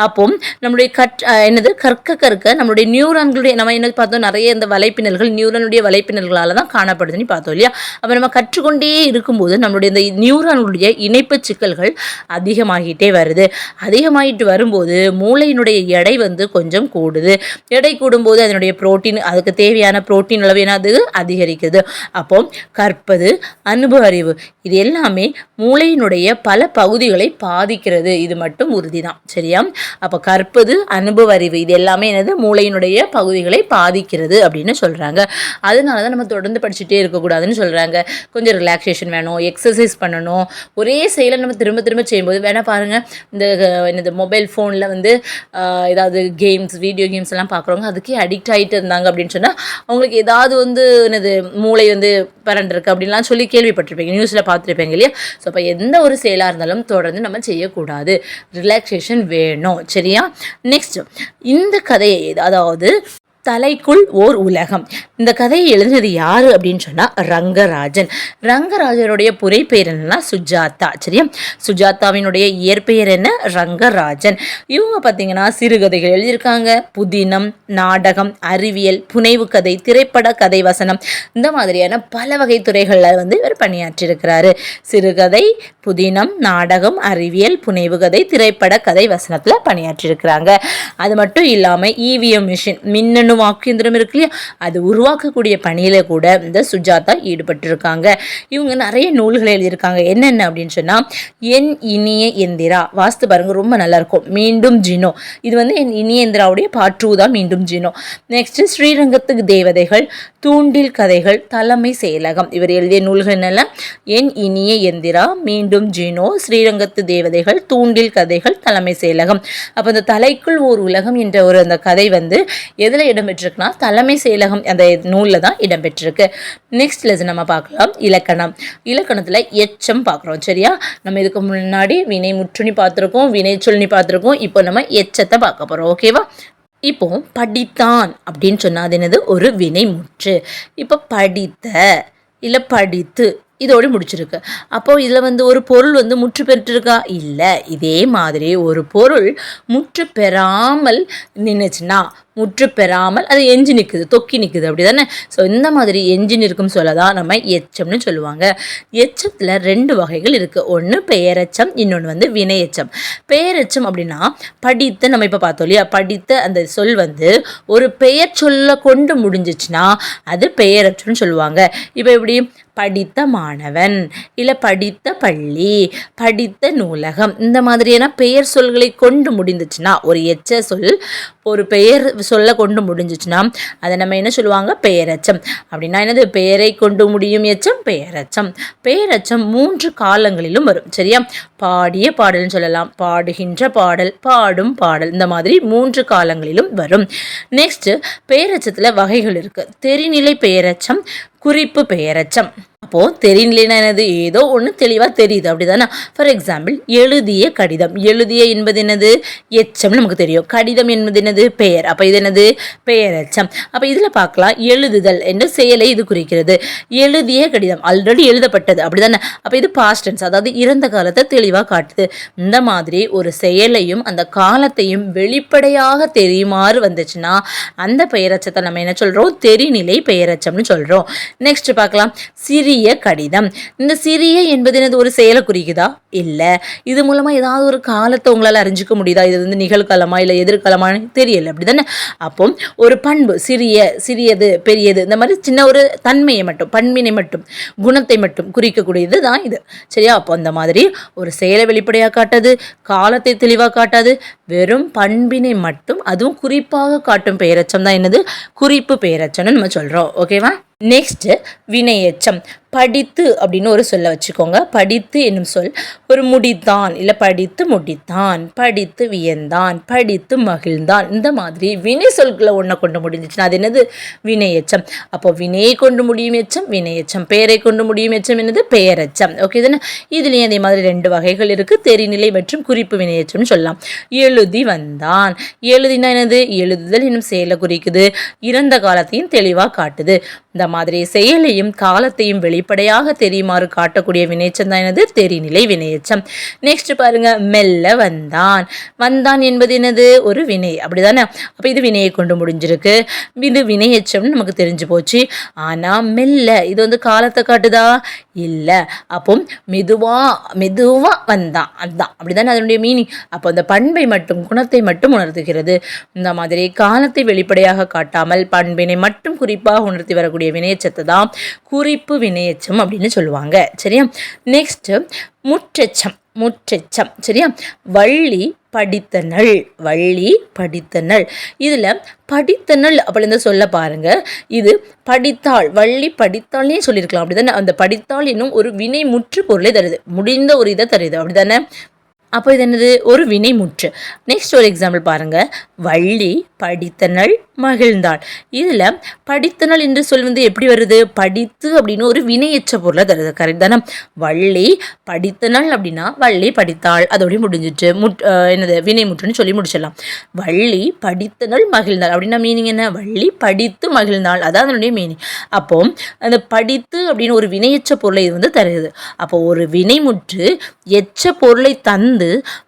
அப்போ நம்மளுடைய கற்க நம்மளுடைய நியூரான்களுடைய, நம்ம என்ன பார்த்தோம், நிறைய இந்த வலைப்பின்னல்கள் நியூரானுடைய வலைப்பின்னல்களால் தான் காணப்படுதுன்னு பார்த்தோம் இல்லையா. அப்போ நம்ம கற்றுக்கொண்டே இருக்கும்போது நம்மளுடைய இந்த நியூரானுடைய இணைப்பு சிக்கல்கள் அதிகமாகிட்டே வருது. அதிகமாகிட்டு வரும்போது மூளையினுடைய எடை வந்து கொஞ்சம் கூடுது. எடை கூடும்போது அதனுடைய புரோட்டீன், அதுக்கு தேவையான புரோட்டீன் அளவு என்னது அதிகரிக்குது. அப்போ கற்பது, அனுபவ அறிவு, இது எல்லாமே மூளையினுடைய பல பகுதிகளை பாதிக்கிறது. இது மட்டும் உறுதிதான். சரியா? அப்போ கற்பது, அனுபவ அறிவு, இது எல்லாமே என்னது, மூளையினுடைய பகுதிகளை பாதிக்கிறது அப்படின்னு சொல்கிறாங்க. அதனால தான் நம்ம தொடர்ந்து படிச்சுட்டே இருக்கக்கூடாதுன்னு சொல்கிறாங்க. கொஞ்சம் ரிலாக்ஸேஷன் வேணும், எக்ஸசைஸ் பண்ணணும். ஒரே செயலை நம்ம திரும்ப திரும்ப செய்யும்போது வேணால் பாருங்கள், இந்த மொபைல் ஃபோனில் வந்து ஏதாவது கேம்ஸ், வீடியோ கேம்ஸ் எல்லாம் பார்க்குறவங்க அதுக்கே அடிக்ட் ஆகிட்டு இருந்தாங்க அப்படின்னு சொன்னால் அவங்களுக்கு ஏதாவது வந்து மூளை வந்து பரண்டிருக்கு அப்படின்லாம் சொல்லி கேள்விப்பட்டிருப்பீங்க, நியூஸில் பார்த்துருப்பீங்க இல்லையா. ஸோ அப்போ எந்த ஒரு செயலாக இருந்தாலும் தொடர்ந்து நம்ம செய்யக்கூடாது, ரிலாக்ஸேஷன் வேணும். சரியா? நெக்ஸ்ட், இந்த கதையை, அதாவது தலைக்குள் ஓர் உலகம், இந்த கதையை எழுதினது யாரு அப்படின்னு சொன்னா ரங்கராஜன். ரங்கராஜனுடைய புரைப்பெயர் என்னன்னா சுஜாதா. சரியா? சுஜாதாவினுடைய இயற்பெயர் என்ன, ரங்கராஜன். இவங்க பார்த்தீங்கன்னா சிறுகதைகள் எழுதியிருக்காங்க, புதினம், நாடகம், அறிவியல், புனைவு கதை, திரைப்பட கதை வசனம், இந்த மாதிரியான பல வகை துறைகளில் வந்து இவர் பணியாற்றியிருக்கிறாரு. சிறுகதை, புதினம், நாடகம், அறிவியல், புனைவு கதை, திரைப்பட கதை வசனத்தில் பணியாற்றியிருக்கிறாங்க. அது மட்டும் இல்லாமல் இவிஎம் மிஷின், மின்னணு வாக்கு இயந்திரம் இருக்கு இல்லையா, அது உருவாக்கக்கூடிய பணியில கூட இந்த சுஜாதா ஈடுபட்டிருக்காங்க. இவங்க நிறைய நூல்களை எழுதியிருக்காங்க. என்னென்ன அப்படின்னு சொன்னா, என் இனிய எந்திரா, வாஸ்து பாருங்க ரொம்ப நல்லா இருக்கும், மீண்டும் ஜினோ, இது வந்து என் இனிய எந்திராவுடைய பார்ட் 2 தான், மீண்டும் ஜினோ. நெக்ஸ்ட் ஸ்ரீரங்கத்துக்கு தேவதைகள், தூண்டில் கதைகள், தலைமை செயலகம், இவர் எழுதிய நூல்கள் என்னெல்லாம், என் இனிய எந்திரா, மீண்டும் ஜினோ, ஸ்ரீரங்கத்து தேவதைகள், தூண்டில் கதைகள், தலைமை செயலகம். அப்போ இந்த தலைக்குள் ஓர் உலகம் என்ற ஒரு அந்த கதை வந்து எதில் இடம்பெற்றிருக்குன்னா தலைமை செயலகம் அந்த நூலில் தான் இடம்பெற்றிருக்கு. நெக்ஸ்ட் லெசன் நம்ம பார்க்கலாம், இலக்கணம். இலக்கணத்தில் எச்சம் பார்க்குறோம். சரியா? நம்ம இதுக்கு முன்னாடி வினை முற்றுனி பார்த்துருக்கோம், வினை சொல்லி பார்த்துருக்கோம். இப்போ நம்ம எச்சத்தை பார்க்க போகிறோம். ஓகேவா? இப்போ படித்தான் அப்படின்னு சொன்னா அது என்னது, ஒரு வினை முற்று. இப்போ படித்த இல்லை படித்து இதோடு முடிச்சிருக்கு. அப்போது இதில் வந்து ஒரு பொருள் வந்து முற்று பெற்றிருக்கா, இல்லை. இதே மாதிரி ஒரு பொருள் முற்று பெறாமல் நின்றுச்சுன்னா, முற்று பெறாமல் அது எஞ்சி நிற்குது, தொக்கி நிற்குது, அப்படி தானே. ஸோ இந்த மாதிரி எஞ்சி நிற்கும் சொல்ல தான் நம்ம எச்சம்னு சொல்லுவாங்க. எச்சத்தில் 2 வகைகள் இருக்குது. ஒன்று பெயரெச்சம், இன்னொன்று வந்து வினையெச்சம். பெயரெச்சம் அப்படின்னா படித்த, நம்ம இப்போ பார்த்தோம் இல்லையா, படித்த அந்த சொல் வந்து ஒரு பெயர் சொல்ல கொண்டு முடிஞ்சிச்சுன்னா அது பெயரெச்சம்னு சொல்லுவாங்க. இப்போ எப்படி, படித்த மாணவன், இல்லை படித்த பள்ளி, படித்த நூலகம், இந்த மாதிரியான பெயர் சொல்களை கொண்டு முடிந்துச்சுன்னா, ஒரு எச்ச சொல் ஒரு பெயர் சொல்ல கொண்டு முடிஞ்சிச்சுன்னா அதை நம்ம என்ன சொல்லுவாங்க, பெயரெச்சம். அப்படின்னா என்னது, பெயரை கொண்டு முடியும் எச்சம் பெயரெச்சம். பெயரெச்சம் 3 காலங்களிலும் வரும். சரியா? பாடிய பாடல்னு சொல்லலாம், பாடுகின்ற பாடல், பாடும் பாடல், இந்த மாதிரி 3 காலங்களிலும் வரும். நெக்ஸ்ட், பெயரெச்சத்தில் வகைகள் இருக்கு. தெரிநிலை பெயரெச்சம், குறிப்பு பெயரெச்சம். அப்போது தெரிநிலைனா என்னது, ஏதோ ஒன்று தெளிவாக தெரியுது, அப்படி தானே. ஃபார் எக்ஸாம்பிள், எழுதிய கடிதம், எழுதிய என்பது என்னது, எச்சம்னு நமக்கு தெரியும். கடிதம் என்பது என்னது, பெயர். அப்போ இது என்னது, பெயரெச்சம். அப்போ இதில் பார்க்கலாம், எழுதுதல் என்ற செயலை இது குறிக்கிறது. எழுதிய கடிதம் ஆல்ரெடி எழுதப்பட்டது, அப்படி தானே. அப்போ இது பாஸ்ட் டென்ஸ், அதாவது இறந்த காலத்தை தெளிவாக காட்டுது. இந்த மாதிரி ஒரு செயலையும் அந்த காலத்தையும் வெளிப்படையாக தெரியுமாறு வந்துச்சுன்னா அந்த பெயரெச்சத்தை நம்ம என்ன சொல்கிறோம், தெரிநிலை பெயரெச்சம்னு சொல்கிறோம். நெக்ஸ்ட் பார்க்கலாம், சிறிய கடிதம். இந்த சிறிய என்பது என்னது, ஒரு செயலை குறிக்குதா, இல்லை. இது மூலமாக ஏதாவது ஒரு காலத்தை உங்களால் அறிஞ்சிக்க முடியுதா, இது வந்து நிகழ்காலமா இல்லை எதிர்காலமானு தெரியல, அப்படி தானே. அப்போ ஒரு பண்பு சிறிய, சிறியது, பெரியது, இந்த மாதிரி சின்ன ஒரு தன்மையை மட்டும், பண்பினை மட்டும், குணத்தை மட்டும் குறிக்கக்கூடியது தான் இது. சரியா? அப்போ அந்த மாதிரி ஒரு செயலை வெளிப்படையாக காட்டாது, காலத்தை தெளிவாக காட்டாது, வெறும் பண்பினை மட்டும் அதுவும் குறிப்பாக காட்டும் பெயரெச்சம் தான் என்னது குறிப்பு பெயரெச்சம்னு நம்ம சொல்கிறோம். ஓகேவா? நெக்ஸ்ட்டு வினையெச்சம். படித்து அப்படின்னு ஒரு சொல்ல வச்சுக்கோங்க. படித்து என்னும் சொல் ஒரு முடித்தான், இல்லை படித்து முடித்தான், படித்து வியந்தான், படித்து மகிழ்ந்தான், இந்த மாதிரி வினை சொற்களை ஒன்றை கொண்டு முடிஞ்சிச்சுன்னா அது என்னது வினையெச்சம். அப்போ வினையை கொண்டு முடியும் எச்சம் வினையெச்சம், பெயரை கொண்டு முடியும் எச்சம் என்னது பெயரெச்சம். ஓகே தானே? இதுலேயும் அதே மாதிரி 2 வகைகள் இருக்குது, தெரிநிலை மற்றும் குறிப்பு வினையெச்சம்னு சொல்லலாம். எழுதி வந்தான். எழுதினா என்னது எழுதுதல் என்னும் செயலை குறிக்குது, இறந்த காலத்தையும் தெளிவாக காட்டுது. இந்த மாதிரி செயலையும் காலத்தையும் வெளிப்படையாக தெரியுமாறு காட்டக்கூடிய வினைச்சம் தான் என்னது தெரிநிலை வினையச்சம். நெக்ஸ்ட் பாருங்க, மெல்ல வந்தான். வந்தான் என்பது என்னது ஒரு வினை, அப்படிதானே? அப்போ இது வினையை கொண்டு முடிஞ்சிருக்கு, இது வினையச்சம்னு நமக்கு தெரிஞ்சு போச்சு. ஆனால் மெல்ல இது வந்து காலத்தை காட்டுதா? இல்லை. அப்போ மெதுவா வந்தான், அதுதான் அப்படிதானே அதனுடைய மீனிங். அப்போ அந்த பண்பை மட்டும் குணத்தை மட்டும் உணர்த்துகிறது. இந்த மாதிரி காலத்தை வெளிப்படையாக காட்டாமல் பண்பினை மட்டும் குறிப்பாக உணர்த்தி வரக்கூடிய வினையச்சத்தை தான் குறிப்பு வினையச்சம் அப்படின்னு சொல்லுவாங்க. சரியா? நெக்ஸ்ட் முற்றெச்சம். முற்றெச்சம் சரியா? வள்ளி படித்தனள். வள்ளி படித்தனள். இதில் படித்தனள் அப்படின்னு சொல்ல பாருங்க, இது படித்தாள், வள்ளி படித்தாள்னே சொல்லியிருக்கலாம், அப்படிதானே? அந்த படித்தாள் என்னும் ஒரு வினை முற்று பொருளை தருது, முடிந்த ஒரு இதை தருது, அப்படிதானே? அப்போ இது என்னது ஒரு வினை முற்று. நெக்ஸ்ட் ஒரு எக்ஸாம்பிள் பாருங்கள், வள்ளி படித்தனள் மகிழ்ந்தாள். இதில் படித்தனள் என்று சொல் வந்து எப்படி வருது? படித்து அப்படின்னு ஒரு வினையற்ற பொருளை தருது, கரெக்ட் தானே? வள்ளி படித்தனள் அப்படின்னா வள்ளி படித்தாள், அதோடய முடிஞ்சிட்டு என்னது வினை முற்றுன்னு சொல்லி முடிச்சிடலாம். வள்ளி படித்தனள் மகிழ்ந்தாள் அப்படின்னா மீனிங் என்ன? வள்ளி படித்து மகிழ்ந்தாள், அதான் அதனுடைய மீனிங். அப்போ அந்த படித்து அப்படின்னு ஒரு வினையற்ற பொருளை இது வந்து தருது. அப்போ ஒரு வினைமுற்று எச்ச பொருளை தந்து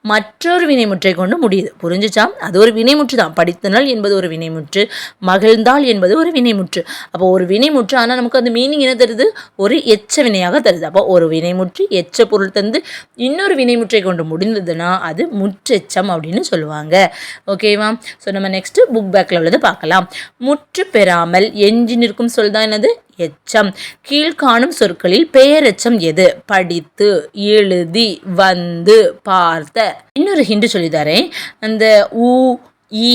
மற்றொரு வினைமுற்றை கொண்டு முடியுது, புரிஞ்சுச்சா? அது ஒரு வினைமுற்று தான். படித்தனள் என்பது ஒரு வினைமுற்று, மகிழ்ந்தாள் என்பது ஒரு வினைமுற்று. அப்போ ஒரு வினைமுற்று, ஆனால் நமக்கு அந்த மீனிங் என்ன தருது? ஒரு எச்ச வினையாக தருது. அப்போ ஒரு வினைமுற்று எச்ச பொருள் தந்து இன்னொரு வினைமுற்றை கொண்டு முடிந்ததுன்னா அது முற்றெச்சம் அப்படின்னு சொல்லுவாங்க. ஓகேவா? ஸோ நம்ம நெக்ஸ்ட் புக் பேக்கில் உள்ளது பார்க்கலாம். முற்று பெறாமல் எஞ்சி நிற்கும் சொல் தான் என்னது? எச்சம். கீழ்காணும் சொற்களில் பெயரெச்சம் எது? படித்து, எழுதி, வந்து, பார்த்த. இன்னொரு ஹிண்ட் சொல்லித்தரேன். அந்த உ, ஈ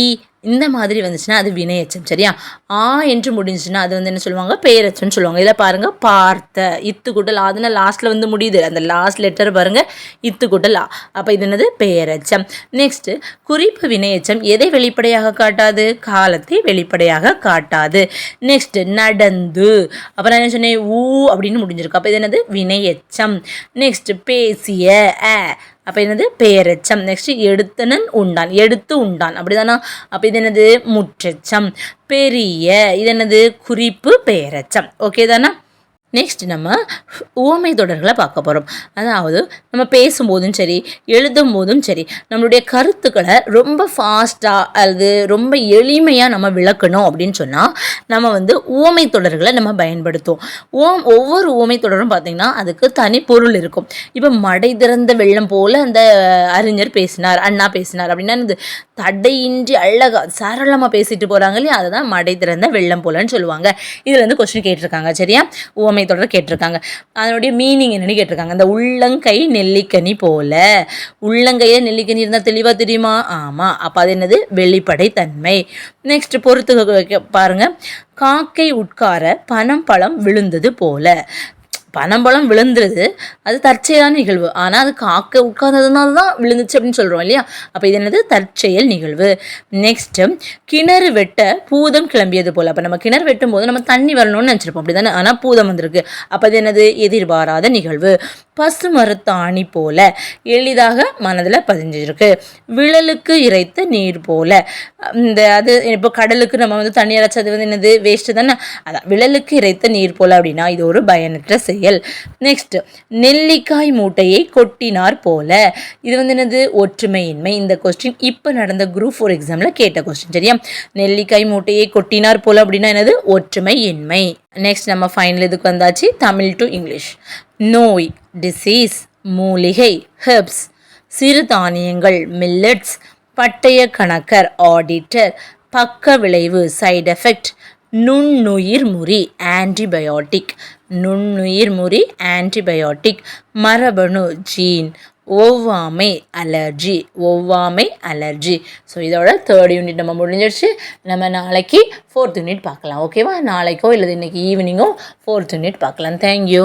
இந்த மாதிரி வந்துச்சுன்னா அது வினையச்சம். சரியா? ஆ என்று முடிஞ்சுன்னா அது வந்து என்ன சொல்லுவாங்க? பெயரெச்சம்னு சொல்லுவாங்க. இதில் பாருங்கள், பார்த்த, இத்து கூட்டல் ஆதுன்னா லாஸ்ட்டில் வந்து முடியுது, அந்த லாஸ்ட் லெட்டர் பாருங்கள், இத்து கூட்டல் ஆ. அப்போ இது என்னது? பெயரெச்சம். நெக்ஸ்ட்டு குறிப்பு வினையச்சம் எதை வெளிப்படையாக காட்டாது? காலத்தை வெளிப்படையாக காட்டாது. நெக்ஸ்ட் நடந்து, அப்புறம் என்ன சொன்னேன்? ஊ அப்படின்னு முடிஞ்சிருக்கு, அப்போ இது என்னது? வினையச்சம். நெக்ஸ்ட் பேசிய, அப்போ என்னது? பெயரெச்சம். நெக்ஸ்ட் எடுத்தனன் உண்டான், எடுத்து உண்டான், அப்படிதானா? அப்போ இது என்னது? முற்றெச்சம். பெரிய, இது என்னது? குறிப்பு பெயரெச்சம். ஓகே தானே? நெக்ஸ்ட் நம்ம உவமை தொடர்களை பார்க்க போகிறோம். அதாவது நம்ம பேசும்போதும் சரி, எழுதும் போதும் சரி, நம்மளுடைய கருத்துக்களை ரொம்ப ஃபாஸ்ட்டாக அல்லது ரொம்ப எளிமையாக நம்ம விளக்கணும் அப்படின்னு சொன்னால் நம்ம வந்து உவமை தொடர்களை நம்ம பயன்படுத்துவோம். ஒவ்வொரு உவமை தொடரும் பார்த்திங்கன்னா அதுக்கு தனி பொருள் இருக்கும். இப்போ மடை திறந்த வெள்ளம் போல் அந்த அறிஞர் பேசினார், அண்ணா பேசினார் அப்படின்னா இது தடையின்றி அழகாக சரளமாக பேசிட்டு போகிறாங்க இல்லையா, அதுதான் மடை திறந்த வெள்ளம் போலன்னு சொல்லுவாங்க. இதில் வந்து கொஸ்டின் கேட்டிருக்காங்க. சரியா? உவமை தொடர் கேட்டிருக்காங்க. அதனுடைய மீனிங் என்னன்னு கேட்டிருக்காங்க. இந்த உள்ளங்கை நெல்லிக்கனி போல. உள்ளங்கையை நெல்லிக்கனி இருந்தால் தெளிவாக தெரியுமா? ஆமாம். அப்போ அது என்னது? வெளிப்படை தன்மை. நெக்ஸ்ட் பொறுத்து பாருங்க, காக்கை உட்கார பனம் பழம் விழுந்தது போல. பனம்பழம் விழுந்துருது, அது தற்செயலான நிகழ்வு, ஆனால் அது காக்க உட்கார்ந்ததுனால தான் விழுந்துச்சு அப்படின்னு சொல்கிறோம் இல்லையா? அப்போ இது என்னது? தற்செயல் நிகழ்வு. நெக்ஸ்ட்டு கிணறு வெட்ட பூதம் கிளம்பியது போல். அப்போ நம்ம கிணறு வெட்டும் போது நம்ம தண்ணி வரணும்னு நினச்சிருப்போம், அப்படி தானே? ஆனால் பூதம் வந்திருக்கு, அப்போ அது என்னது? எதிர்பாராத நிகழ்வு. பசு மரத்தாணி போல, எளிதாக மனதில் பதிஞ்சிருக்கு. விழலுக்கு இறைத்த நீர் போல. அது இப்போ கடலுக்கு நம்ம வந்து தண்ணி இறைச்சி அது வந்து என்னது? வேஸ்ட்டு தானே? அதான் விழலுக்கு இறைத்த நீர் போல அப்படின்னா இது ஒரு பயனற்ற செயல். நெக்ஸ்ட் நெல்லிக்காய் மூட்டையை கொட்டினார் போல. இது வந்து என்னது? ஒற்றுமையின்மை. இந்த கொஸ்டின் இப்போ நடந்த குரூப் 4 எக்ஸாமில் கேட்ட கொஸ்டின். சரியா? நெல்லிக்காய் மூட்டையை கொட்டினார் போல அப்படின்னா என்னது? ஒற்றுமையின்மை. நெக்ஸ்ட் நம்ம ஃபைனல் இதுக்கு வந்தாச்சு, தமிழ் டு இங்கிலீஷ். நோய் டிசீஸ், மூலிகை ஹெர்ப்ஸ், சிறுதானியங்கள் மில்லட்ஸ், பட்டய கணக்கர் ஆடிட்டர், பக்க விளைவு சைடு எஃபெக்ட், நுண்ணுயிர் முறி ஆன்டிபயோட்டிக், நுண்ணுயிர் முறி ஆன்டிபயோட்டிக், மரபணு ஜீன், ஒவ்வாமை அலர்ஜி, ஒவ்வாமை அலர்ஜி. ஸோ இதோட 3rd யூனிட் நம்ம முடிஞ்சிடுச்சு. நம்ம நாளைக்கு 4th யூனிட் பார்க்கலாம். ஓகேவா? நாளைக்கோ இல்லை இன்னைக்கு ஈவினிங்கோ 4th யூனிட் பார்க்கலாம். தேங்க்யூ.